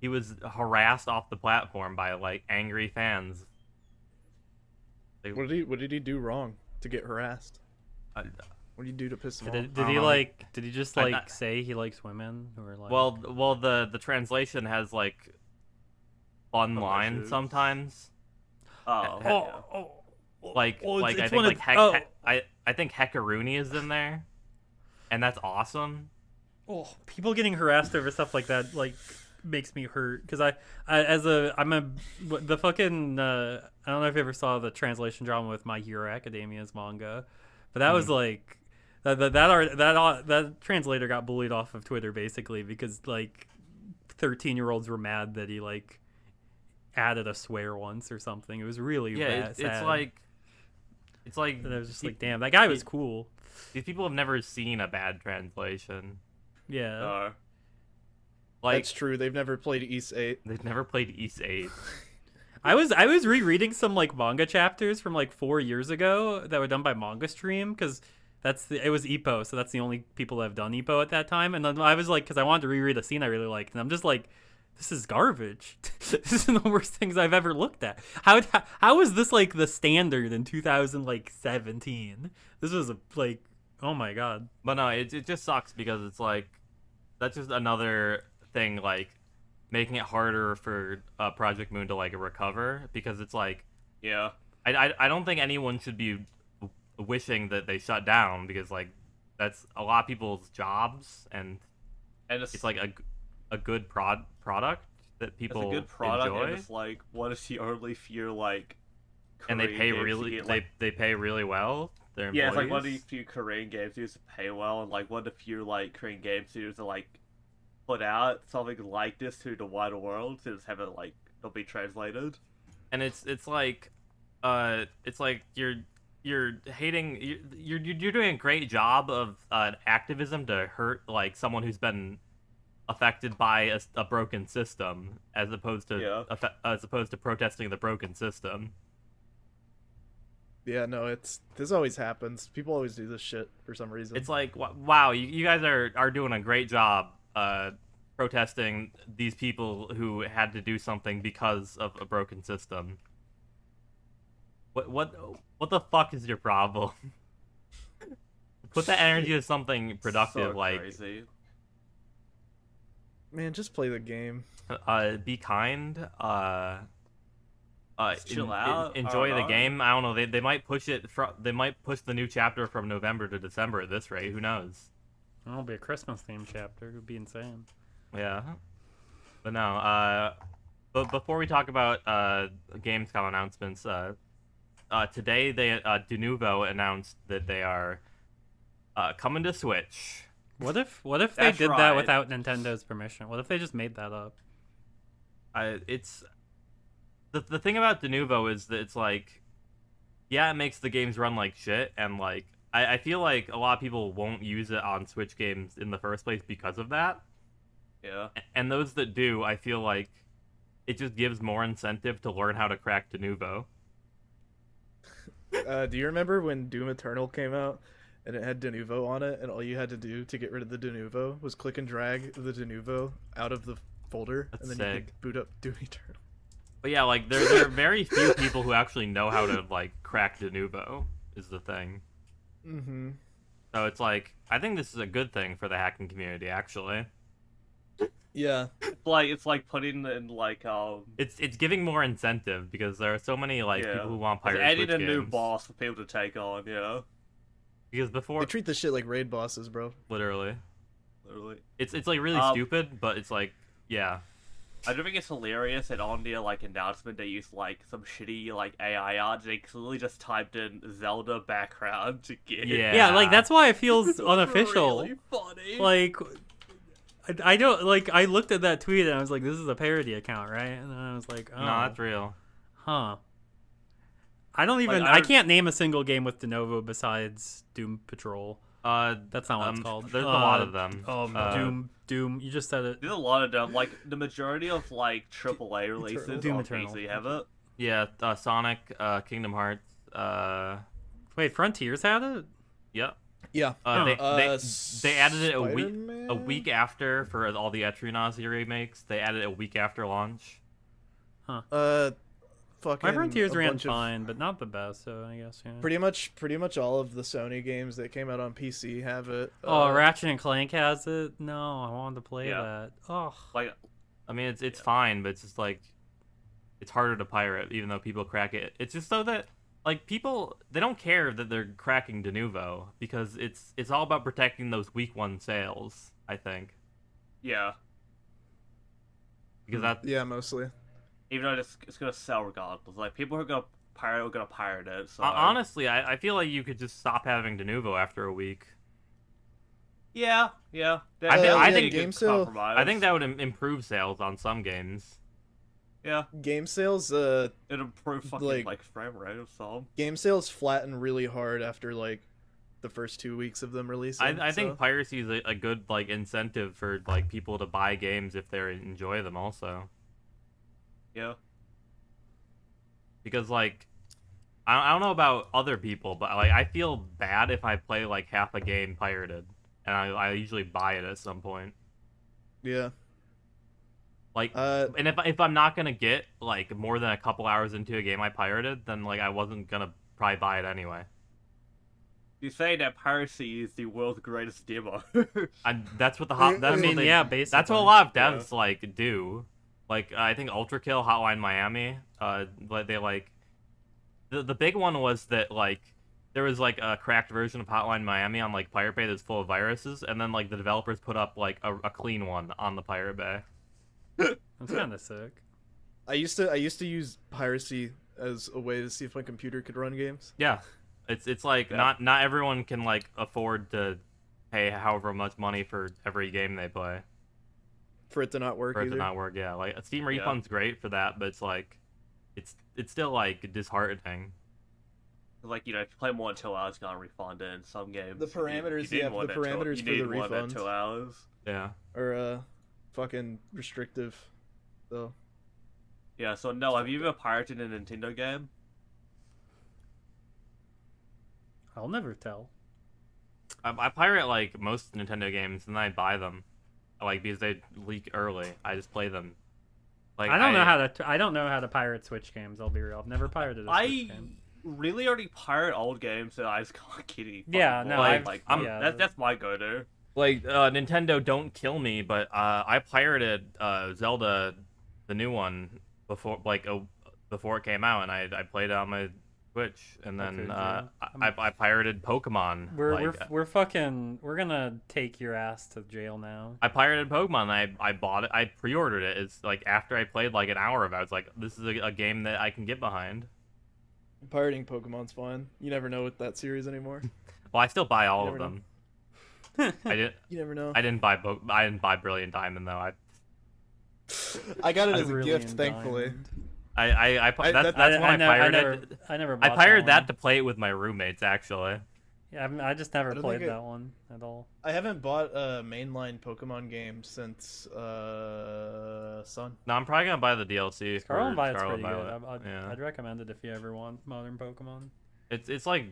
he was harassed off the platform by like angry fans. What did he do wrong to get harassed? What did he do to piss him off? Did he just like say he likes women or like? Well, the translation has like fun lines sometimes. I think Heckaroonie is in there, and that's awesome. Oh, people getting harassed over stuff like that like makes me hurt because I don't know if you ever saw the translation drama with My Hero Academia's manga, but that was like that translator got bullied off of Twitter basically because like 13-year-olds were mad that he like added a swear once or something. It was really bad. It's like and I was just like, damn, that guy was cool. These people have never seen a bad translation. Yeah. Like, that's true. They've never played East 8. They've never played East 8. I was rereading some like manga chapters from like 4 years ago that were done by Manga Stream because it was Ippo, so that's the only people that have done Ippo at that time. And then I was like, because I wanted to reread a scene I really liked, and I'm just like, this is garbage. This is the worst things I've ever looked at. How is this like the standard in 2017? This was like, oh my god. But no, it just sucks because it's like that's just another thing like making it harder for Project Moon to like recover because it's like I don't think anyone should be wishing that they shut down because like that's a lot of people's jobs and it's like a good product that people it's a good product enjoy. And it's like what if you only feel like and they pay really they pay really well their employees. It's like what if you Korean game studios pay well and like what if you like Korean game studios to like put out something like this to the wider world to just have it like it'll be translated and it's like you're hating you're doing a great job of activism to hurt like someone who's been affected by a broken system as opposed to protesting the broken system. Yeah, no, this always happens. People always do this shit for some reason. It's like, wow, you guys are doing a great job protesting these people who had to do something because of a broken system. What the fuck is your problem? Put that energy into something productive, so like crazy. Man, just play the game. Be kind. Chill out. Enjoy the game. I don't know. They might push it. They might push the new chapter from November to December at this rate. Who knows? It'll be a Christmas themed chapter. It would be insane. Yeah. But no. But before we talk about Gamescom announcements, today they Denuvo announced that they are coming to Switch. What if they did that without Nintendo's permission? What if they just made that up? It's the thing about Denuvo is that it's like, yeah, it makes the games run like shit, and like I feel like a lot of people won't use it on Switch games in the first place because of that. Yeah. And those that do, I feel like it just gives more incentive to learn how to crack Denuvo. Do you remember when Doom Eternal came out? And it had Denuvo on it, and all you had to do to get rid of the Denuvo was click and drag the Denuvo out of the folder, That's and then you sick. could boot up Doom Eternal. But yeah, like there are very few people who actually know how to like crack de novo is the thing. Mm-hmm. So it's like I think this is a good thing for the hacking community actually. Yeah. It's like putting in like It's giving more incentive because there are so many like yeah. people who want It's pirate adding Switch a new games. boss for people to take on. Yeah, Because They before treat this shit like raid bosses, bro. literally literally. it's like really stupid, but it's like yeah. I do think it's hilarious that on their like announcement they used like some shitty like AI art. They clearly just typed in Zelda background to get. Yeah. Yeah, like that's why it feels It's unofficial. Really funny. Like, I don't like. I looked at that tweet and I was like, "This is a parody account, right?" And then I was like, "Oh, No, that's real. huh." I don't even. Like, I can't name a single game with de novo besides Doom Patrol. That's not what it's called. There's a lot of them. Doom. You just said it. There's a lot of them. Like the majority of like AAA releases Doom on Eternal. PC have it. Yeah, Sonic, Kingdom Hearts. Wait, Frontiers had it? Yep. Yeah. They added it a Spider-Man? week after for all the Etrianazi remakes. They added it a week after launch. Fucking. My Frontiers a ran bunch of- fine, but not the best. So I guess yeah. Pretty much all of the Sony games that came out on PC have it. Oh, Ratchet and Clank has it. No, I wanted to play Yeah. that. Oh, Like I mean, it's fine, but it's just like it's harder to pirate, even though people crack it. It's just so that like people they don't care that they're cracking de novo because it's all about protecting those week one sales. I think yeah, because that Yeah, mostly. even though it's gonna sell regardless. Like people who are gonna pirate it. So honestly, I feel like you could just stop having de novo after a week. yeah. I think a good game sale- compromise. I think that would improve sales on some games. Yeah, Game sales, it'd improve fucking Like- like frame rate or something. game sales flatten really hard after like the first 2 weeks of them releasing. I think so- piracy is a good like incentive for like people to buy games if they enjoy them also. Yeah. Because like I don't know about other people, but like I feel bad if I play like half a game pirated, and I usually buy it at some point. Yeah. Like, Uh, and if I'm not gonna get like more than a couple hours into a game I pirated, then like I wasn't gonna probably buy it anyway. You say that piracy is the world's greatest demo. And that's what the hot. That's I mean, what they, yeah, basically. That's what a lot of Yeah. devs like do. Like I think Ultra Kill, Hotline Miami. Like they like the big one was that like there was like a cracked version of Hotline Miami on like Pirate Bay that's full of viruses, and then like the developers put up like a clean one on the Pirate Bay. That's kind of sick. I used to use piracy as a way to see if my computer could run games. Yeah, it's like Yeah. not everyone can like afford to pay however much money for every game they play For it to not work for it either. to not work. Yeah, like a Steam Yeah. refund's great for that, but it's like it's still like disheartening. Like, you know, if you play more than 2 hours, it's gonna refund it in some games. The parameters, you need yeah, more the than parameters you for need the more than refund. 2 hours. Yeah. Or fucking restrictive. So Yeah, so no, have you ever pirated a Nintendo game? I'll never tell. I pirate like most Nintendo games and then I buy them, like because they leak early. I just play them. Like I don't know how to. I don't know how to pirate Switch games. I'll be real. I've never pirated a Switch I game. really only pirate old games that I just can't get any Yeah, fucking no, more. I've- like yeah. that's my go-to. like Nintendo don't kill me, but I pirated Zelda, the new one before it came out, and I played it on my Switch, and then Okay, Jim. I pirated Pokemon. We're gonna take your ass to jail now. I pirated Pokemon. And I bought it. I pre-ordered it. It's like after I played like an hour of it, I was like, this is a game that I can get behind. pirating Pokemon's fine. You never know with that series anymore. Well, I still buy all You of never them. I didn't. You never know. I didn't buy Brilliant Diamond though. I got it as a Brilliant gift, thankfully. Diamond. That's when I I pirated. never. I Bought pirated that one. to play it with my roommates actually. Yeah, I just never I don't played think that one at all. I haven't bought a mainline Pokemon game since Sun. No, I'm probably gonna buy the DLC. for Scarlet and Violet's Scarlet pretty and good. Violet. Yeah. I'd recommend it if you ever want modern Pokemon. It's like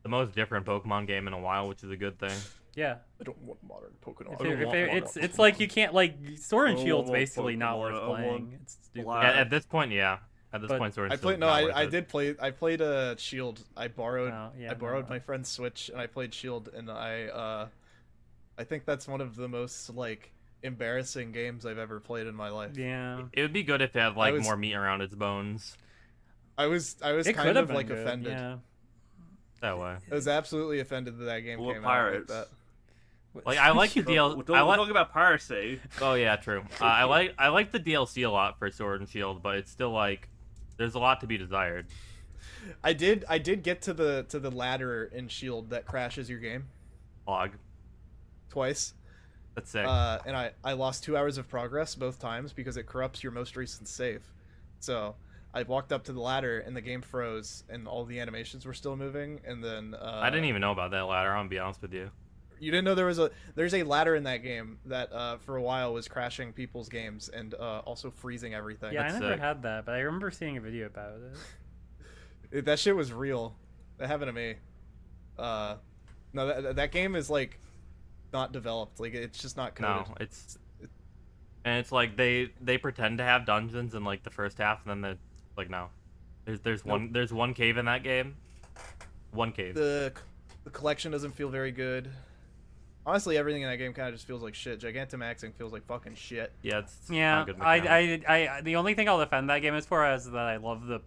the most different Pokemon game in a while, which is a good thing. Yeah, I don't want modern Pokemon. it's like you can't like Sword and I Shield's want basically not Pokemon, worth I want playing. It's stupid. Black. At this point, yeah. At this But point, Sword I and played. Shield's No, not worth I it. did play. I played a Shield. I borrowed. Oh, yeah, I borrowed no. my friend's Switch and I played Shield, and I think that's one of the most like embarrassing games I've ever played in my life. Yeah. It would be good if it had like was- more meat around its bones. I was It kind could have of been like good, offended. Yeah. That way. I was absolutely offended that that game What came pirates? out like that. Like I like the We're, DL. we're talking about piracy. Oh yeah, true. I like the DLC a lot for Sword and Shield, but it's still like there's a lot to be desired. I did get to the ladder in Shield that crashes your game Log. twice. That's sick. And I lost 2 hours of progress both times because it corrupts your most recent save. So I walked up to the ladder and the game froze and all the animations were still moving. And then I didn't even know about that ladder. I'm gonna be honest with you. You didn't know there's a ladder in that game that for a while was crashing people's games and also freezing everything. Yeah, I That's never sick. had that, but I remember seeing a video about it. That shit was real. That happened to me. No, that game is like not developed. Like it's just not coded. No, it's like they pretend to have dungeons in like the first half, and then they're like, no, there's one cave in that game, one cave. The collection doesn't feel very good. Honestly, everything in that game kind of just feels like shit. Gigantamaxing feels like fucking shit. Yeah, it's Yeah, not a good mechanic. I the only thing I'll defend that game is for is that I love the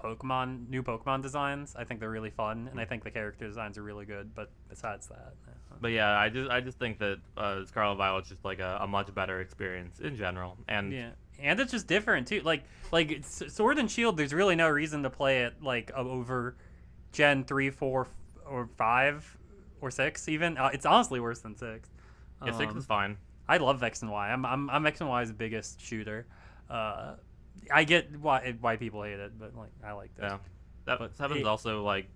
new Pokemon designs. I think they're really fun, and I think the character designs are really good. But besides that, But yeah, I just think that Scarlet Violet's just like a much better experience in general, and yeah, and it's just different too. Like Sword and Shield, there's really no reason to play it like over Gen 3, 4, or 5 or 6 even. It's honestly worse than 6. yeah, 6 is fine. I love X and Y. I'm X and Y's biggest shooter. I get why people hate it, but like I like it. Yeah, that But 7's it- also like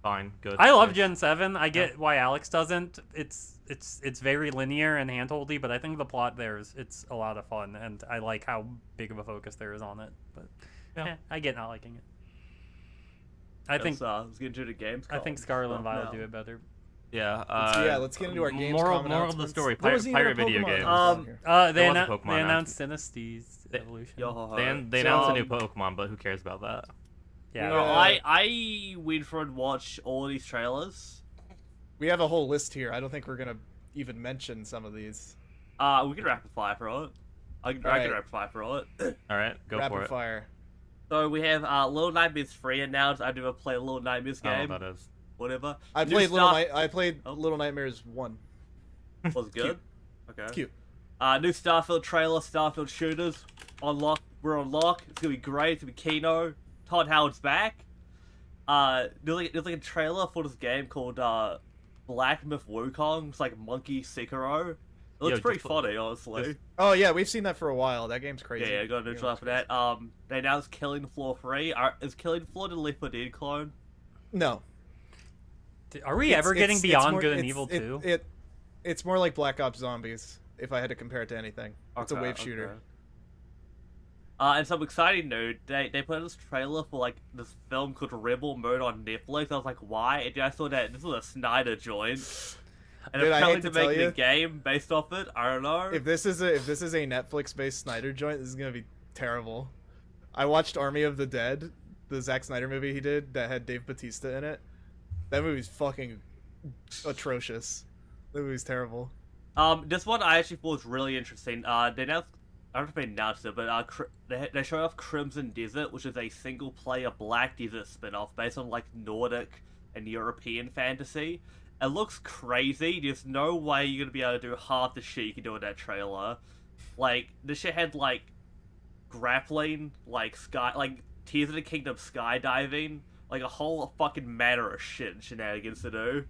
fine, good. I love Ish. Gen 7. I get why Alex doesn't. It's very linear and handholdy, but I think the plot there is it's a lot of fun, and I like how big of a focus there is on it. But Yeah. I get not liking it. I think Let's get into the games. I think Scarlet and Violet now. do it better. Yeah. Let's get into our games. Moral common of the announcements. story: There wasn't even pirate a video Pokemon games. announcement here. They, There was a annou- Pokemon they announced Dynasty's evolution. They announced a new Pokemon, but who cares about that? Yeah, No, I went for and watched all of these trailers. We have a whole list here. I don't think we're gonna even mention some of these. We can rapid fire for it. I can Alright. rapid fire for it. All right, go for Rapid it. fire. So we have Little Nightmares 3 announced. I've never played a Little Nightmares I don't game. know what that is. Whatever. I New played stuff- I played Little Nightmares 1. Was it good? Okay. It's cute. New Starfield trailer, Starfield shooters on lock. We're on lock. It's gonna be great. It's gonna be Kino. Todd Howard's back. There's like a trailer for this game called Black Myth Wukong. It's like Monkey Sekiro. It looks Yo, pretty just- funny, honestly. Oh yeah, we've seen that for a while. That game's crazy. Yeah, I got a new trailer for that. They announced Killing Floor 3. Is Killing Floor the Left 4 Dead clone? No. Are we ever getting beyond Good and Evil 2? It's more like Black Ops Zombies. If I had to compare it to anything, it's a Okay, wave shooter. okay. And some exciting news, they put out this trailer for like this film called Rebel Moon on Netflix. I was like, why? And I saw that this was a Snyder joint, and Dude, I apparently hate to they're making tell a game based off it. I don't know. If this is a Netflix-based Snyder joint, this is gonna be terrible. I watched Army of the Dead, the Zack Snyder movie he did that had Dave Bautista in it. That movie's fucking atrocious. That movie's terrible. This one I actually thought was really interesting. They announced, I don't know if they announced it, but they showed off Crimson Desert, which is a single-player Black Desert spin-off based on like Nordic and European fantasy. It looks crazy. There's no way you're gonna be able to do half the shit you can do in that trailer. Like this shit had like grappling, like Tears of the Kingdom skydiving, like a whole fucking manner of shit and shenanigans to do.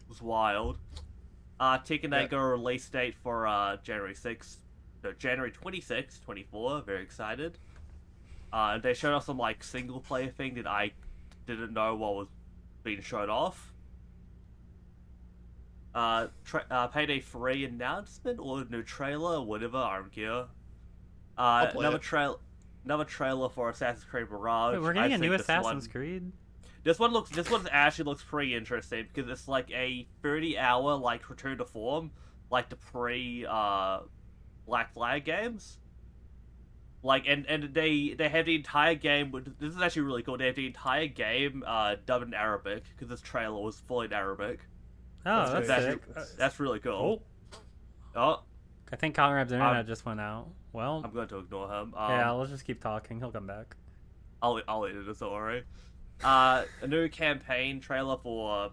It was wild. Tekken 8 got a release date for January 6th. No, January 26th, 24. Very excited. They showed off some like single player thing that I didn't know what was being shown off. Payday 3 announcement or new trailer, whatever, I don't care. I'll play Another trailer for Assassin's Creed Mirage. Wait, we're getting I a new think Assassin's Creed. This one actually looks pretty interesting because it's like a 30-hour like return to form, like the pre Black Flag games. Like, and they have the entire game. This is actually really cool. They have the entire game dubbed in Arabic because this trailer was fully in Arabic. Oh, that's sick. That's really cool. Oh, I think Conrab's internet just went out. Well, I'm going to ignore him. yeah, let's just keep talking. He'll come back. I'll edit it, don't worry. A new campaign trailer for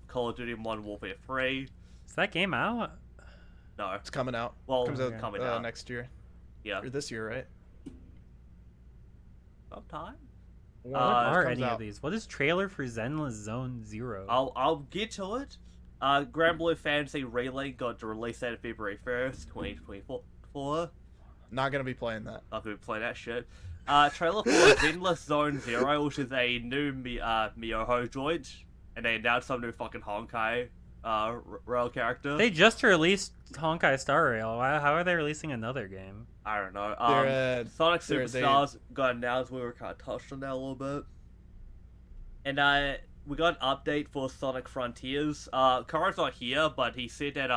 Call of Duty Modern Warfare 3. Is that game out? No. It's coming out. Well, Comes out coming out next year. Yeah. Or this year, right? Sometime. What are comes any out. of these? What is trailer for Zenless Zone Zero? I'll get to it. Grand Blue Fantasy Relink got the release date of February 1st, 2024. Not gonna be playing that. Not gonna play that shit. Trailer for Zenless Zone Zero, which is a new Miyoho droid, and they announced some new fucking Honkai rail character. They just released Honkai Star Rail. How are they releasing another game? I don't know. Sonic they're- Superstars got announced. We were kind of touched on that a little bit. And we got an update for Sonic Frontiers. Kara's not here, but he said that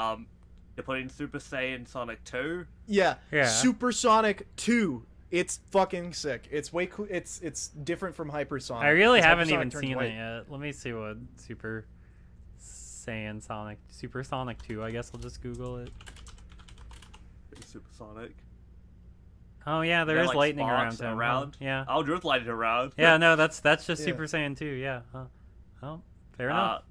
they're putting Super Saiyan Sonic 2. Yeah. Yeah. Supersonic 2. It's fucking sick. It's way cool. It's different from Hypersonic. I really It's haven't Hypersonic even turns seen white. it yet. Let me see what Super Saiyan Sonic, Super Sonic 2. I guess I'll just Google it. Supersonic. Oh yeah, there Yeah, is like lightning sparks around him. around. Yeah. Oh, Drew's lighting around. Yeah, no, that's just Yeah. Super Saiyan 2. Yeah. Huh. Oh, fair enough.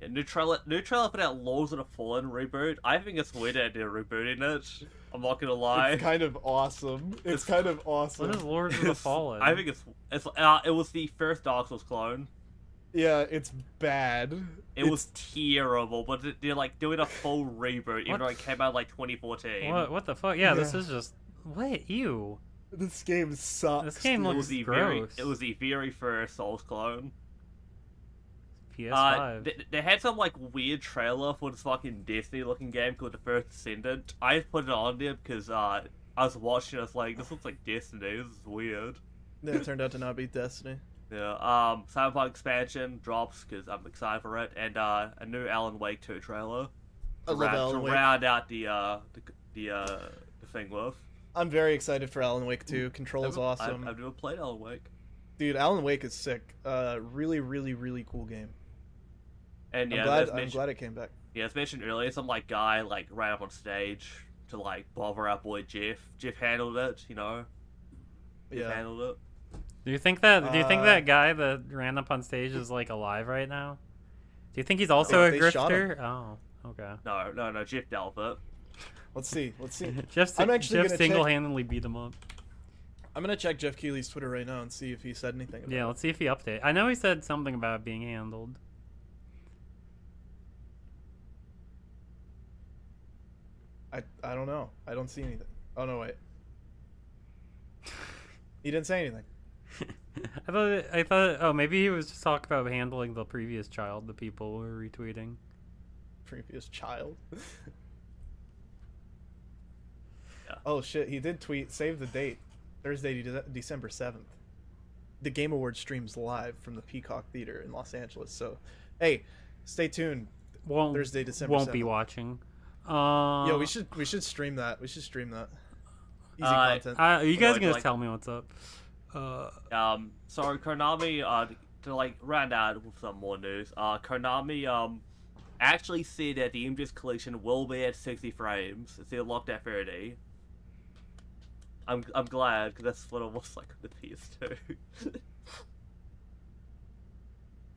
Yeah, new trailer for that Laws of the Fallen reboot. I think it's weird that they're rebooting it. I'm not gonna lie. It's kind of awesome. It's kind of awesome. What is Lords of the Fallen? I think it was the first Dark Souls clone. Yeah, it's bad. It was terrible, but they're like doing a full reboot, even What? though it came out in, like 2014. What the fuck? Yeah, this Yeah. is just what? Ew. This game sucks. This game dude. It looks was the gross. it was the very first Souls clone. PS5. They had some like weird trailer for this fucking Destiny looking game called The First Descendant. I just put it on there because I was watching. I was like, this looks like Destiny. This is weird. Yeah, it turned out to not be Destiny. Yeah. Cyberpunk expansion drops because I'm excited for it, and a new Alan Wake 2 trailer. I love Alan to Wake. round out the thing with. I'm very excited for Alan Wake 2. Control is awesome. I've never played Alan Wake. Dude, Alan Wake is sick. Really, really, really cool game. And yeah, I'm glad it came back. Yeah, as mentioned earlier, some like guy like ran up on stage to like bother our boy Geoff. Geoff handled it, you know. Geoff Yeah. handled it. Do you think that guy that ran up on stage is like alive right now? Do you think he's also a They shot grifter? Oh, okay. No, Geoff dealt with it. Let's see. Jeff I'm actually gonna check- single-handedly beat him up. I'm gonna check Geoff Keighley's Twitter right now and see if he said anything about Yeah, it. let's see if he updated. I know he said something about it being handled. I don't know. I don't see anything. Oh no, wait. He didn't say anything. I thought. Oh, maybe he was just talking about handling the previous child. The people were retweeting. Previous child. Yeah. Oh shit, he did tweet. Save the date. Thursday, December 7th. The Game Awards streams live from the Peacock Theater in Los Angeles. So, hey, stay tuned. Thursday, December Won't 7th. be watching. Yo, we should stream that. We should stream that. Easy content. You guys Like- gonna like- tell me what's up? So Konami, to like round out with some more news, Konami, actually said that the Images collection will be at 60 frames instead of locked at 30. I'm glad, because that's what it was like with the PS2.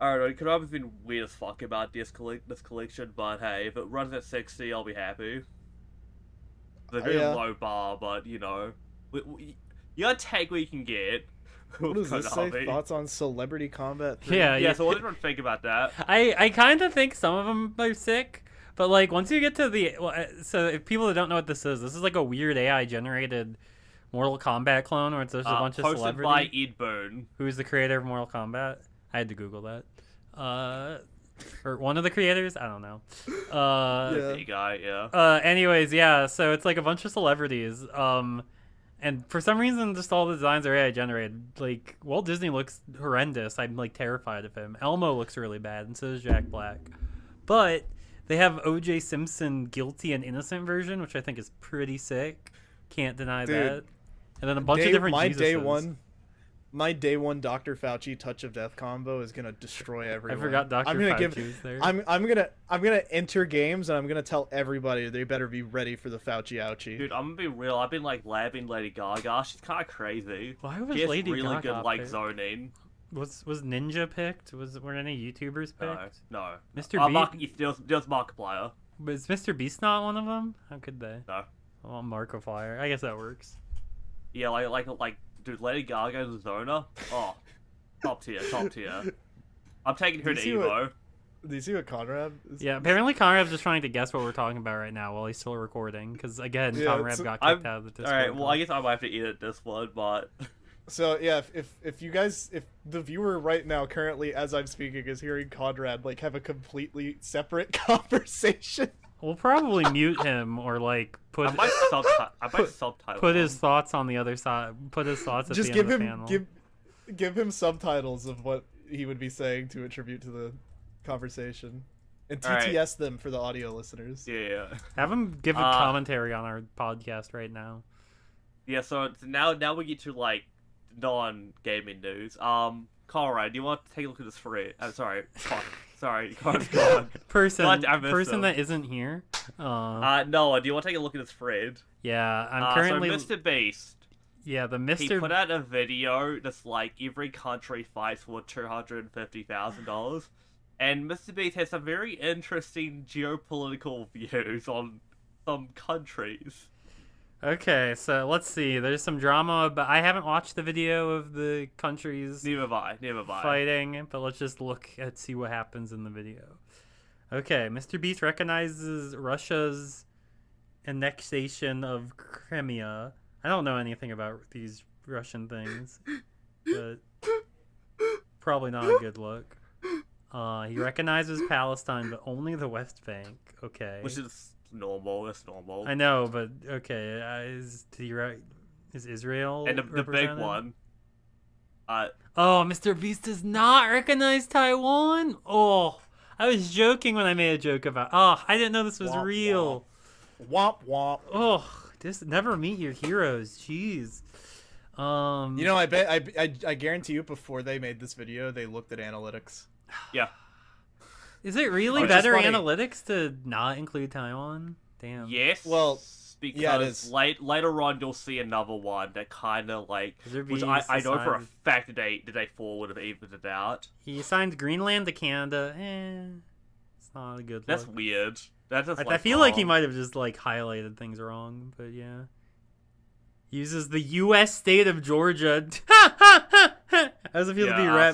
Alright, Konami's been weird as fuck about this collection, but hey, if it runs at 60, I'll be happy. It's a very Yeah. low bar, but you know, you gotta take what you can get. What does this say? Konami. Thoughts on Celebrity Combat 3? Yeah. So what did everyone think about that? I kind of think some of them are sick, but like once you get to so if people that don't know what this is like a weird AI generated Mortal Kombat clone where it's just a bunch of Hosted celebrities. by Ed Boon. Who's the creator of Mortal Kombat? I had to Google that. Or one of the creators? I don't know. Yeah. The guy, yeah. Anyways, yeah, so it's like a bunch of celebrities. And for some reason, just all the designs are AI generated. Like, Walt Disney looks horrendous. I'm, like, terrified of him. Elmo looks really bad, and so does Jack Black. But they have O.J. Simpson Guilty and Innocent version, which I think is pretty sick. Can't deny Dude. that. and then a bunch of different my Jesuses. My day one Dr. Fauci touch of death combo is gonna destroy everyone. I forgot Dr. I'm gonna Fauci was there. I'm gonna enter games and I'm gonna tell everybody they better be ready for the Fauci ouchie. Dude, I'm gonna be real. I've been like labbing Lady Gaga. She's kind of crazy. Why was She has Lady really Gaga good like picked? zoning. Was Ninja picked? Were any YouTubers picked? No. Mr. Beast? There's Markiplier. But is Mr. Beast not one of them? How could they? No. Well, Markiplier. I guess that works. Yeah, dude, Lady Gaga's a zoner. Oh, top tier. I'm taking her Do to you see Evo. Do you see what Conrab is? Yeah, apparently Conrab's just trying to guess what we're talking about right now while he's still recording. Because again, Yeah, Conrab got kicked out of the Discord. Alright, well, I guess I might have to edit this one, but... So yeah, if you guys, if the viewer right now currently as I'm speaking is hearing Conrad like have a completely separate conversation, We'll probably mute him or like I might subtitle put his him. thoughts on the other side. Put his thoughts at just the give end of him the panel. give him subtitles of what he would be saying to attribute to the conversation, and Alright. TTS them for the audio listeners. Yeah. Have him give a commentary on our podcast right now. Yeah, so now we get to, like, non-gaming news. Conrad, do you want to take a look at this thread? I'm sorry. Fuck. Sorry, Conrad's gone. Person I missed him. that isn't here. Noah, do you want to take a look at this thread? Yeah, I'm currently. So Mr. Beast, Yeah, the he Mr. put out a video that's like every country fights for $250,000, and Mr. Beast has some very interesting geopolitical views on some countries. Okay, so let's see. There's some drama, but I haven't watched the video of the countries Never mind. fighting. But let's just see what happens in the video. Okay, Mr. Beast recognizes Russia's annexation of Crimea. I don't know anything about these Russian things, but probably not a good look. He recognizes Palestine, but only the West Bank. Okay, Which is normal. That's normal. I know, but okay. Is Israel And the big represented? one. Oh, Mr. Beast does not recognize Taiwan. Oh, I was joking when I made a joke about. Oh, I didn't know this was Womp real. Womp womp. Oh, just never meet your heroes. Jeez. You know, I bet I guarantee you before they made this video, they looked at analytics. Yeah. Is it really Which is better funny. analytics to not include Taiwan? Damn. Yes. Well, because yeah, it is. later on you'll see another one that kind of like, Reserve which East I know for a assigned- fact that they would have evened it out. He assigned Greenland to Canada. It's not a good That's look. weird. That's just I feel like he might have just like highlighted things wrong, but yeah. Uses the U.S. state of Georgia. How does it feel to be Yeah, rap?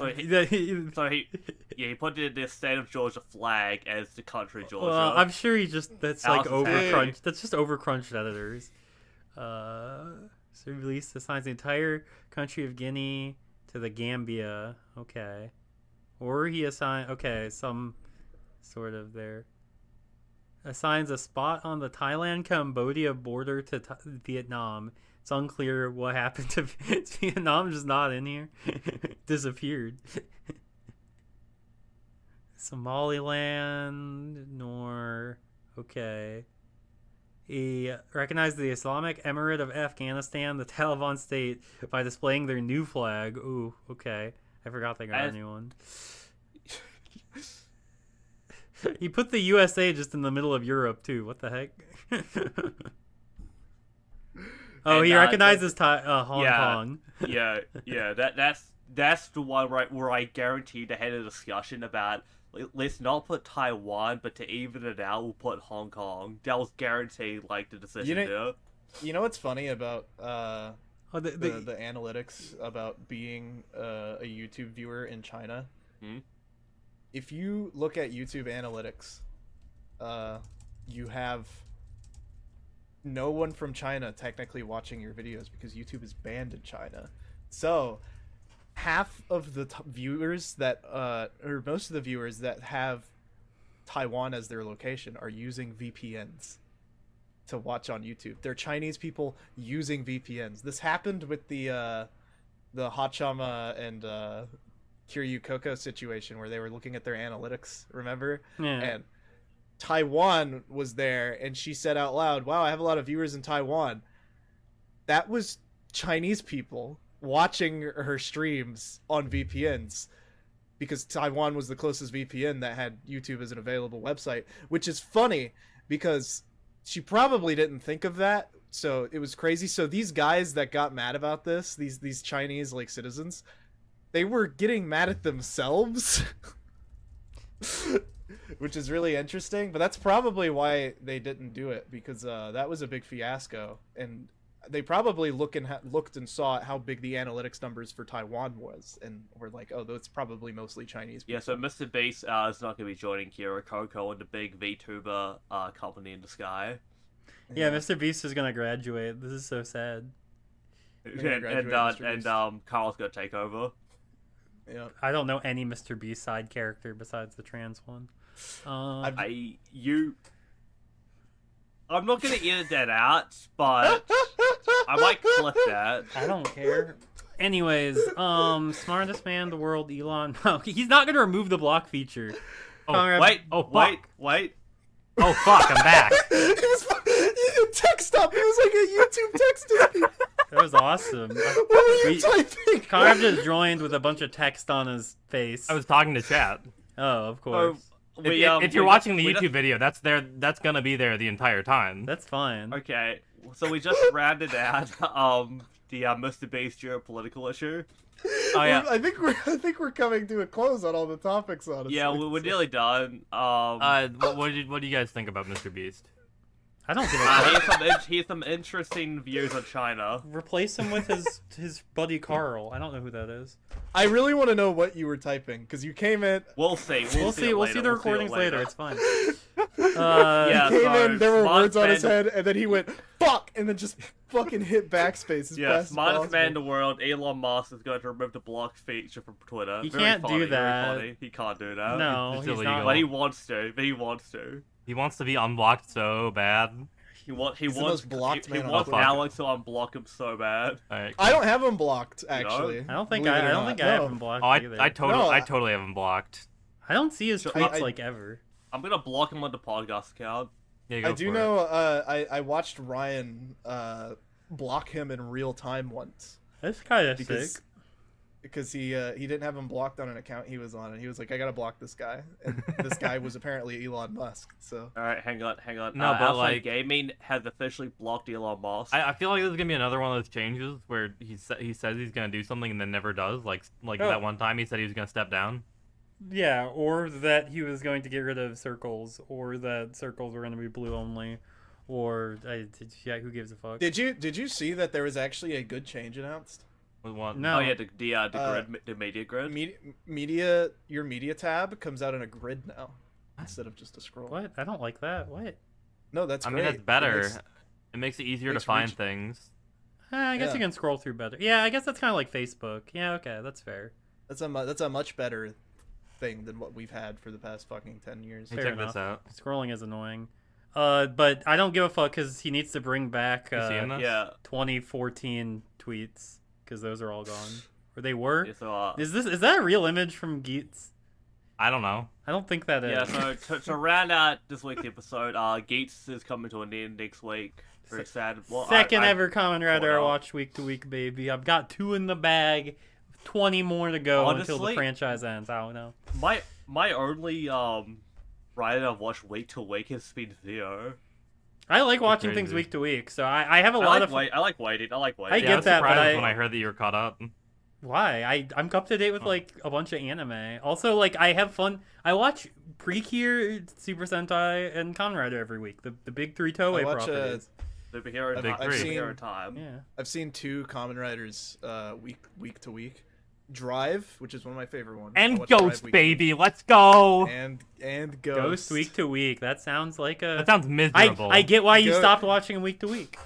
so he put the state of Georgia flag as the country Georgia. Well, I'm sure that's like Alice is happy. overcrunched. That's just overcrunched editors. So release assigns the entire country of Guinea to the Gambia. Okay, or he assign some sort of there. Assigns a spot on the Thailand-Cambodia border to Vietnam. It's unclear what happened to Vietnam. Just not in here. Disappeared. Somaliland, nor okay. He recognized the Islamic Emirate of Afghanistan, the Taliban state, by displaying their new flag. Ooh, okay. I forgot they got a new one. He put the USA just in the middle of Europe too. What the heck? Oh, And, he recognizes Hong yeah. Kong. yeah, that's the one where I guarantee they had a discussion about let's not put Taiwan, but to even it out, we'll put Hong Kong. That was guaranteed like the decision there. You know what's funny about Oh, the analytics about being a YouTube viewer in China? Hmm? If you look at YouTube analytics, you have no one from China technically watching your videos because YouTube is banned in China. So half of the viewers that or most of the viewers that have Taiwan as their location are using VPNs to watch on YouTube. They're Chinese people using VPNs. This happened with the Hachama and Kiryu Coco situation where they were looking at their analytics, remember? Yeah. And Taiwan was there and she said out loud, "Wow, I have a lot of viewers in Taiwan." That was Chinese people watching her streams on VPNs because Taiwan was the closest VPN that had YouTube as an available website, which is funny because she probably didn't think of that. So it was crazy. So these guys that got mad about this, these Chinese like citizens, they were getting mad at themselves. Which is really interesting, but that's probably why they didn't do it, because that was a big fiasco, and they probably looked and saw how big the analytics numbers for Taiwan was, and were like, oh, that's probably mostly Chinese people. Yeah, so Mr. Beast is not going to be joining Kira Coco and the big VTuber company in the sky. Yeah, Mr. Beast is gonna graduate. This is so sad. And Carl's going to take over. Yeah. I don't know any Mr. Beast side character besides the trans one. I'm not gonna edit that out, but I might clip that. I don't care. Anyways, smartest man in the world, Elon. No, he's not gonna remove the block feature. Conrab, Wait. Oh fuck, I'm back. He text up. It was like a YouTube text. that was awesome. What were you typing? Conrab just joined with a bunch of text on his face. I was talking to chat. Oh, of course. If you're watching the YouTube video, that's gonna be there the entire time. That's fine. Okay, so we just rounded out the Mr. Beast geopolitical issue. Oh yeah. I think we're coming to a close on all the topics, honestly. Yeah, we're nearly done. What do you guys think about Mr. Beast? I don't give a fuck. He has some interesting views on China. Replace him with his buddy Carl. I don't know who that is. I really want to know what you were typing, because you came in. We'll see. We'll see the recordings later. It's fine. Yeah, He came so in, there were words on his smartest head, and then he went, fuck, and then just fucking hit backspace as Yeah, fast as smartest man in possible. the world, Elon Musk, is going to remove the block feature from Twitter. He Very can't funny, do that. Very funny. He can't do that. No, It's he's illegal. not. But he wants to. He wants to be unblocked so bad. He wants the most blocked man on wants the planet. Alex to unblock him so bad. Alright. I don't have him blocked, actually. I don't think Believe I it or don't not. think I have No. him blocked Oh, either. I No, totally have him blocked. I don't see his So tweets I- like ever. I'm gonna block him on the podcast account. Yeah, go I do for it. know. I watched Ryan block him in real time once That's kind of because sick. he didn't have him blocked on an account he was on, and he was like, I gotta block this guy, and this guy was apparently Elon Musk. So All right, hang on. No, but, Outside like- Gaming has officially blocked Elon Musk. I feel like this is gonna be another one of those changes where he says he's gonna do something and then never does. Like Oh. that one time he said he was gonna step down. Yeah, or that he was going to get rid of circles, or that circles were going to be blue only, or yeah, who gives a fuck? did you see that there was actually a good change announced? With one. No. Oh yeah, the grid, the media grid. Your media tab comes out in a grid now instead of just a scroll. What? I don't like that. What? No, that's I great. mean, that's better. It makes it easier to makes find reach- things. I guess Yeah. you can scroll through better. Yeah, I guess that's kind of like Facebook. Yeah, okay, that's fair. That's a much better thing than what we've had for the past fucking 10 years. Hey, Fair check enough. this out. Scrolling is annoying. But I don't give a fuck because he needs to bring back You seeing this? Yeah. 2014 tweets because those are all gone. Or they were. Yeah, so, Is that a real image from Geets? I don't know. I don't think that is. yeah, so to round out this week's episode, Gates is coming to an end next week. Very sad. Well, Second I ever Conrad pulled I out. watch week to week, baby. I've got 2 in the bag. 20 more to go until the Honestly- franchise ends. I don't know. My only ride I've watched week to week has been Zero. I like watching crazy. things week to week, so I have a lot of. I like waiting. I Yeah, get I was that, but surprised I- when I heard that you were caught up. Why? I'm up to date with Oh. like a bunch of anime. Also, like I have fun. I watch Precure, Super Sentai, and Conrad every week. The big 3 Toei I watch, properties. Superhero Big time. three. Superhero time. Yeah. I've seen 2 Common Riders week to week. Drive, which is one of my favorite ones. I And watch Drive Ghost, week to baby, let's go. week. And Ghost week to week. That sounds like a. That sounds miserable. I get why you Go- stopped watching week to week.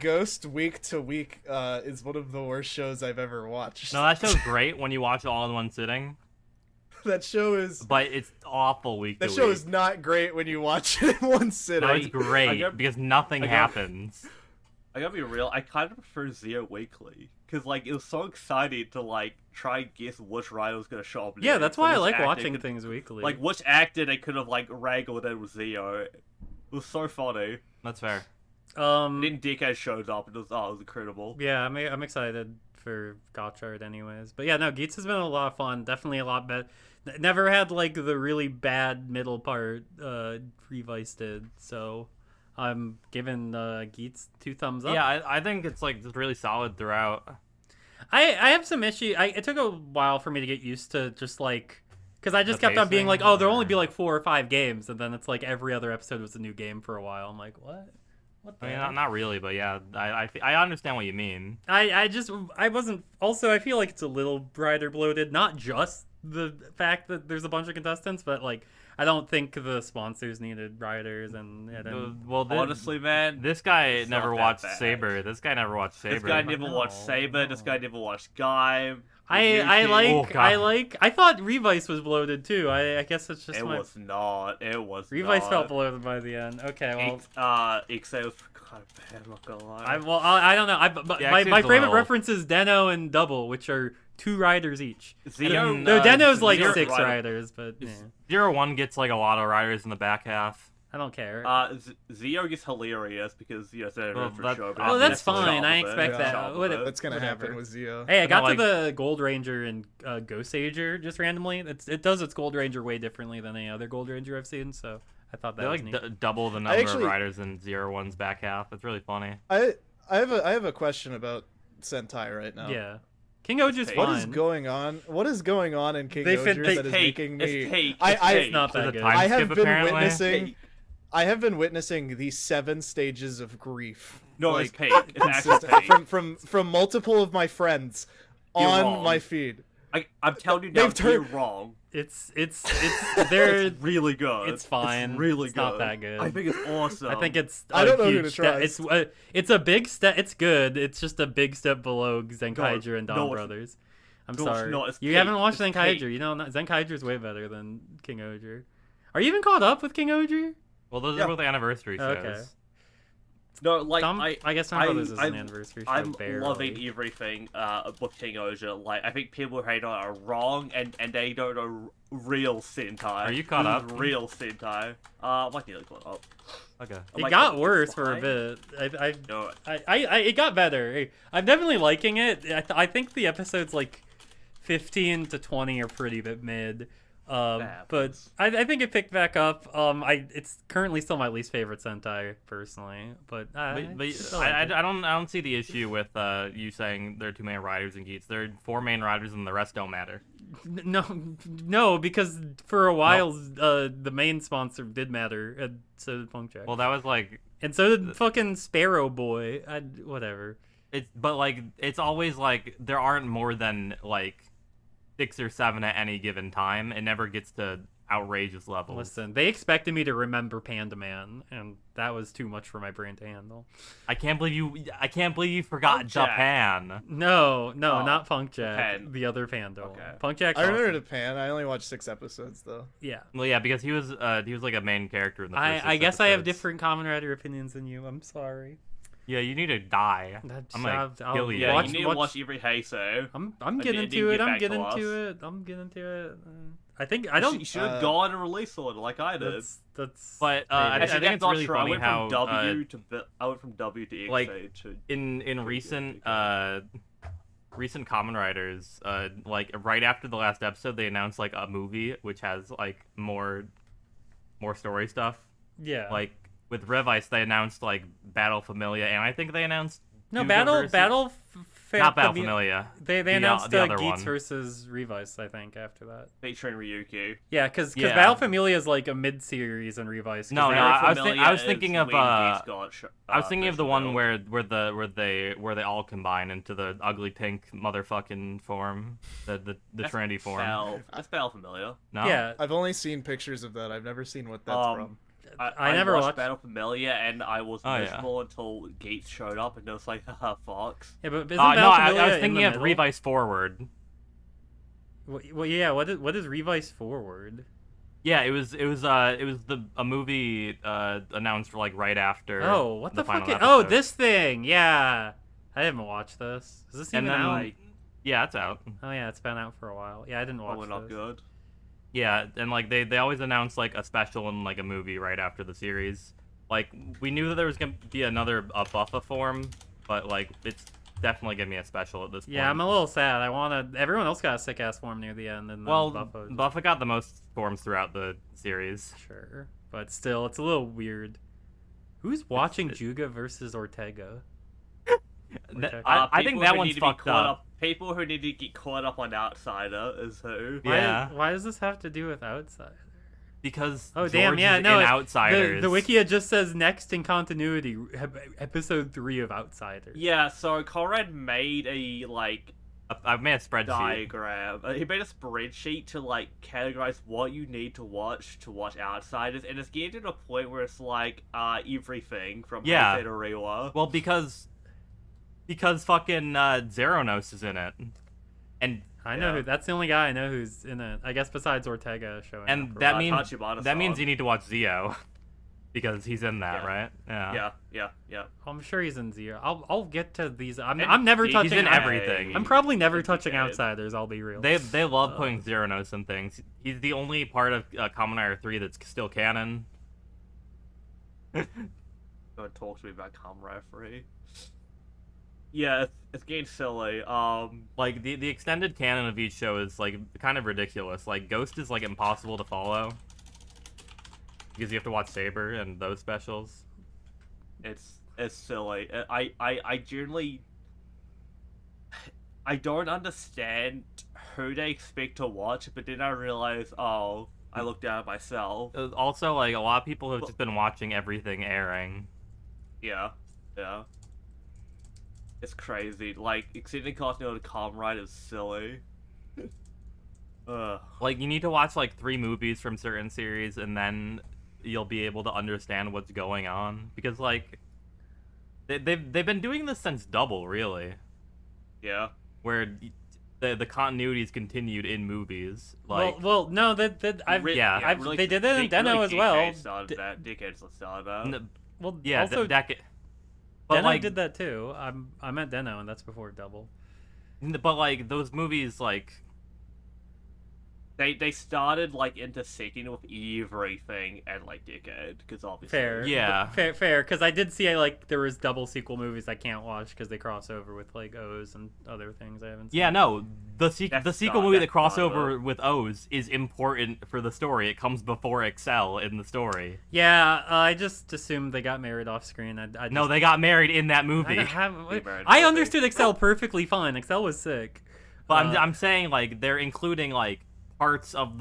Ghost week to week is one of the worst shows I've ever watched. No, that show's great when you watch it all in one sitting, That show is but it's awful week that to show week. is not great when you watch it in one sitting. No, it's great got- because nothing I got- happens. I gotta be real. I kind of prefer Zero weekly because like it was so exciting to like try and guess which rider was gonna show up. Yeah, next, that's and why I which like actor watching could- things weekly. Like which actor they could have like wrangled in with Zero. It was so funny. That's fair. Then Dickhead shows up and it was incredible. Yeah, I'm excited for Gotchard anyways. But yeah, no, Geats has been a lot of fun. Definitely a lot better. Never had like the really bad middle part Revice did. So I'm giving Geats 2 thumbs up. Yeah, I think it's like just really solid throughout. I have some issue. It took a while for me to get used to just like, because I just The kept on being pacing, like, oh, there'll only or- be like 4 or 5 games, and then it's like every other episode was a new game for a while. I'm like, what? What the I mean, heck? not really, but yeah, I understand what you mean. I wasn't. Also, I feel like it's a little brighter bloated. Not just the fact that there's a bunch of contestants, but like I don't think the sponsors needed riders and Well, Honestly, man, this guy it's never not that watched bad. Saber. This guy never watched Saber. this guy never watched No, Saber. This no. guy never watched Guy. I God. like. I thought Revice was bloated too. I guess it's just It my was not. It was Revice not. felt bloated by the end. Okay, well. Ixay was kind of bad, I'm not gonna lie. I don't know. But Yeah, my actually, it's a favorite little- reference is Deno and Double, which are 2 riders each. Zio, And, No, Deno's uh, like Zero- 6 Rider- riders, but yeah, 0-1 gets like a lot of riders in the back half. I don't care. Zio gets hilarious because it's a Well, for that- show. Oh, oh, that's obviously. fine. I expect Yeah. that. What- That's gonna whatever. happen with Zio. Hey, I got like- to the Gold Ranger and Ghost Sager just randomly. It does its Gold Ranger way differently than any other Gold Ranger I've seen, so I thought that They was like neat. double the number actually- of riders in 0-1's back half. It's really funny. I have a question about Sentai right now. Yeah, King Oju's What fine. What is going on? What is going on in King They Oju fit- they- that is Take, making it's me? take, I- it's I- take. It's not There's that a good. time I have skip, been apparently. witnessing. Take. I have been witnessing the 7 stages of grief. No, like, it's Pate. It's actually consistent- Pate. from multiple of my friends You're on wrong. my feed. I'm telling you now, They've you're turned- wrong. It's they're It's really good. it's fine. It's really It's good. not that good. I think it's awesome. I think it's I a don't know who huge to step. trust. It's a big step. It's good. It's just a big step below Zenkaiger and Dawn no, it's- Brothers. I'm no, it's sorry. not. It's You Pate. haven't watched It's Zenkaiger. Pate. You know Zenkaiger's way better than King Oger. Are you even caught up with King Oger? Well, those Yeah. are both anniversary shows. Okay. No, like I guess Tom Brothers is an I'm- anniversary show. I'm barely. loving everything with King Oja. Like, I think people who hate on it are wrong, and they don't know real Sentai. Are you caught This is up? Real Sentai. I might nearly caught up. Okay. I'm It like, got it's worse for a fine. bit. No, It got better. I'm definitely liking it. I think the episodes like 15 to 20 are pretty bit mid. But happens. I think it picked back up. It's currently still my least favorite Sentai personally, but But still I like it. don't see the issue with you saying there are too many riders in Geats. There are 4 main riders and the rest don't matter. No, because for a while the main sponsor did matter, and so did Punk Jack. Well, that was like And so did fucking Sparrow Boy. Whatever. but like it's always like there aren't more than like 6 or 7 at any given time. It never gets to outrageous levels. Listen, they expected me to remember Panda Man, and that was too much for my brain to handle. I can't believe you forgot Punk Jack. Japan. No, Oh, not Punk Jack. Japan. The other Panda. Okay. Punk Jack's I remember awesome. Japan. I only watched 6 episodes though. Yeah. Well, yeah, because he was like a main character in the first I 6 guess I have episodes. different Kamen Rider opinions than you. I'm sorry. Yeah, you need to die. That's- I'm gonna I'll kill you. yeah, watch- you need to watch every Heisei. I'm And getting then to it. get I'm back getting to us. to it. I'm getting to it. I think I don't. You should have uh, gone and released order like I did. That's. But maybe. I Actually, think that's it's not really true. I funny went how from W to I went from W to X like, to in recent recent Kamen Riders, like right after the last episode, they announced like a movie which has like more story stuff. Yeah. Like with Revice, they announced like Battle Familia, and I think they announced no Yuga battle. not Battle Familia. They The, announced the other Geats one. versus Revice, I think, after that. featuring Ryukyu. Yeah, because Yeah. Battle Familia is like a mid-series in Revice. 'cause No, they- no, I was Familia is thinking of, when Geats got I was thinking of the first one revealed. where they all combine into the ugly pink motherfucking form, the That's Trinity form. That's Battle Familia. No, Yeah, I've only seen pictures of that. I've never seen what that's from. I never watched. Battle Familia, and I was Oh, yeah. miserable until Gates showed up, and it was like, haha, Fox. Yeah, but isn't No, Battle I Familia was in thinking the of middle? Revice Forward. Well, yeah. What is Revice Forward? Yeah, it was a movie announced like right after. Oh, what the final fuck? Oh, episode. this thing. Yeah, I haven't watched this. Is this And even then out? yeah, it's out. Oh yeah, it's been out for a while. Yeah, I didn't watch Probably not this. good. Yeah, and like they always announce like a special and like a movie right after the series. Like, we knew that there was gonna be another Buffa form, but like it's definitely gonna be a special at this point. Yeah, I'm a little sad. Everyone else got a sick ass form near the end, and then well, Buffo. Buffa got the most forms throughout the series. Sure, but still, it's a little weird. Who's watching Juga versus Ortega? I think that one's fucked up. People who need to get caught up on Outsider is who. Yeah. Why does this have to do with Outsider? Because Oh George damn! Yeah, is no. in Outsiders. The Wikia just says next in continuity, episode 3 of Outsiders. Yeah, so Conrad made a I've made a spreadsheet. diagram. He made a spreadsheet to categorize what you need to watch Outsiders, and it's getting to the point where it's everything from Heisei to Reiwa. Well, because fucking Zeronos is in it, and I know who. That's the only guy I know who's in it. I guess besides Ortega showing and up. that Tachibana-san. means you need to watch Zio, because he's in that, right? Yeah. I'm sure he's in Zero. I'll get to these. I'm And never he's touching in everything. I'm probably never He's touching good. Outsiders. I'll be real. They love putting Zeronos in things. He's the only part of Kamen Rider 3 that's still canon. Don't talk to me about Conrab Free. Yeah, it's getting silly. Like the extended canon of each show is kind of ridiculous. Like Ghost is impossible to follow because you have to watch Saber and those specials. It's silly. I generally I don't understand who they expect to watch, but then I realize, I looked down at myself. Also, a lot of people have just been watching everything airing. Yeah. It's crazy. Extended continuity Kamen Rider is silly. Ugh. You need to watch 3 movies from certain series, and then you'll be able to understand what's going on. Because they've been doing this since Double, really, Yeah. where the continuity's continued in movies. well, no, they did it in Deno as well. Decades started that. Well, yeah, also but Deno did that too. I'm at Deno, and that's before Double. but those movies They started intersecting with everything at Decade, because obviously Fair, Yeah. fair. Because I did see there was Double sequel movies I can't watch because they cross over with O's and other things I haven't seen. Yeah, no, the sequel movie that that's not crossover with O's is important for the story. It comes before Excel in the story. Yeah, I just assumed they got married off screen. No, they got married in that movie. I understood Excel perfectly fine. Excel was sick. But I'm saying they're including parts of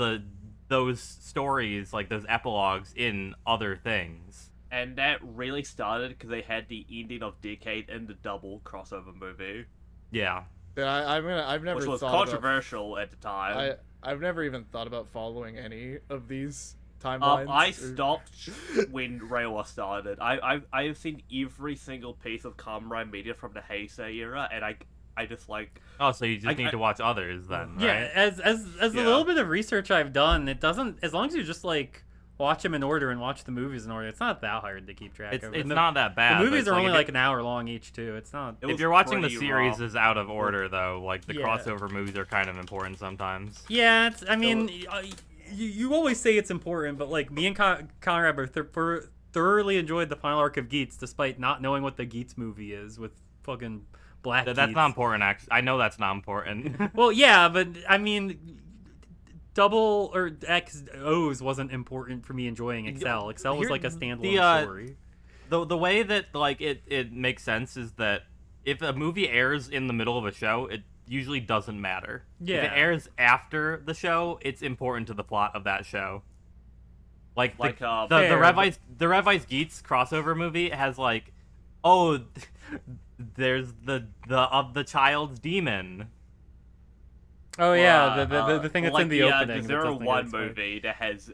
those stories, those epilogues, in other things. And that really started because they had the ending of Decade in the Double crossover movie, Yeah. I've never which was thought controversial at the time. I've never even thought about following any of these timelines. I stopped when Reiwa started. I have seen every single piece of Kamen Rider media from the Heisei era, and I just Oh, so you just need to watch others then, right? Yeah, as a little bit of research I've done, it doesn't. As long as you just watch them in order and watch the movies in order, it's not that hard to keep track of. It's not that bad. The movies but are it's only if an hour long each too. It's not. It was if you're watching the pretty series raw. is out of order, though, the Yeah. crossover movies are kind of important sometimes. Yeah, I mean, you always say it's important, but me and Conrab are thoroughly enjoyed the final arc of Geats, despite not knowing what the Geats movie is with fucking Black. That's Geats. not important, actually. I know that's not important. Well, yeah, but I mean, Double or XOs wasn't important for me enjoying Excel. Excel was Here- a standalone story. The way that it makes sense is that if a movie airs in the middle of a show, it usually doesn't matter. If Yeah. it airs after the show, it's important to the plot of that show. The Fair, Revice Geats crossover movie has there's the child's demon. Oh yeah, the thing that's in the opening. The that doesn't 01 get explained. movie that has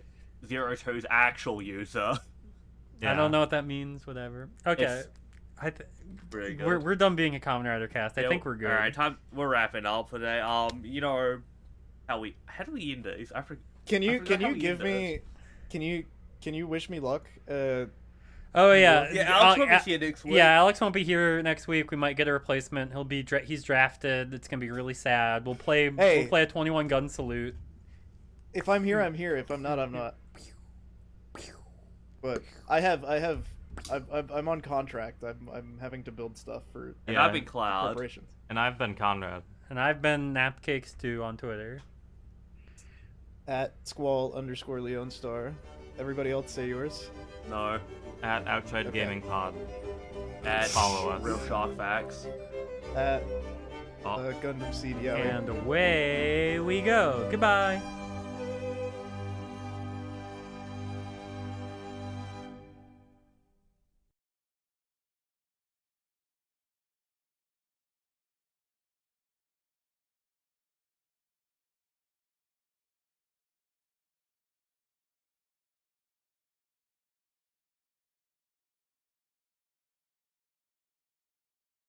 Zero Two's actual user. I don't know what that means. Whatever. Okay. Really good. We're done being a Kamen Rider cast. I think we're good. All right, we're wrapping up today. How do we end these? Can you forgot how we give ended me? Can you wish me luck? Oh yeah. Yeah, Alex won't be here next week. Yeah, Alex won't be here next week. We might get a replacement. He's drafted. It's gonna be really sad. We'll play a 21 gun salute. If I'm here, I'm here. If I'm not, I'm not. But I have I'm on contract. I'm having to build stuff for And Yeah. I've been Cloud. corporations. And I've been Conrab. And I've been Napcakes2 on Twitter. At Squall_Leonstar. Everybody else say yours. No. At Outside Okay. Gaming Pod. At Follow us. Real Shark Facts. At Oh. Gundam CDO. And away we go. Goodbye.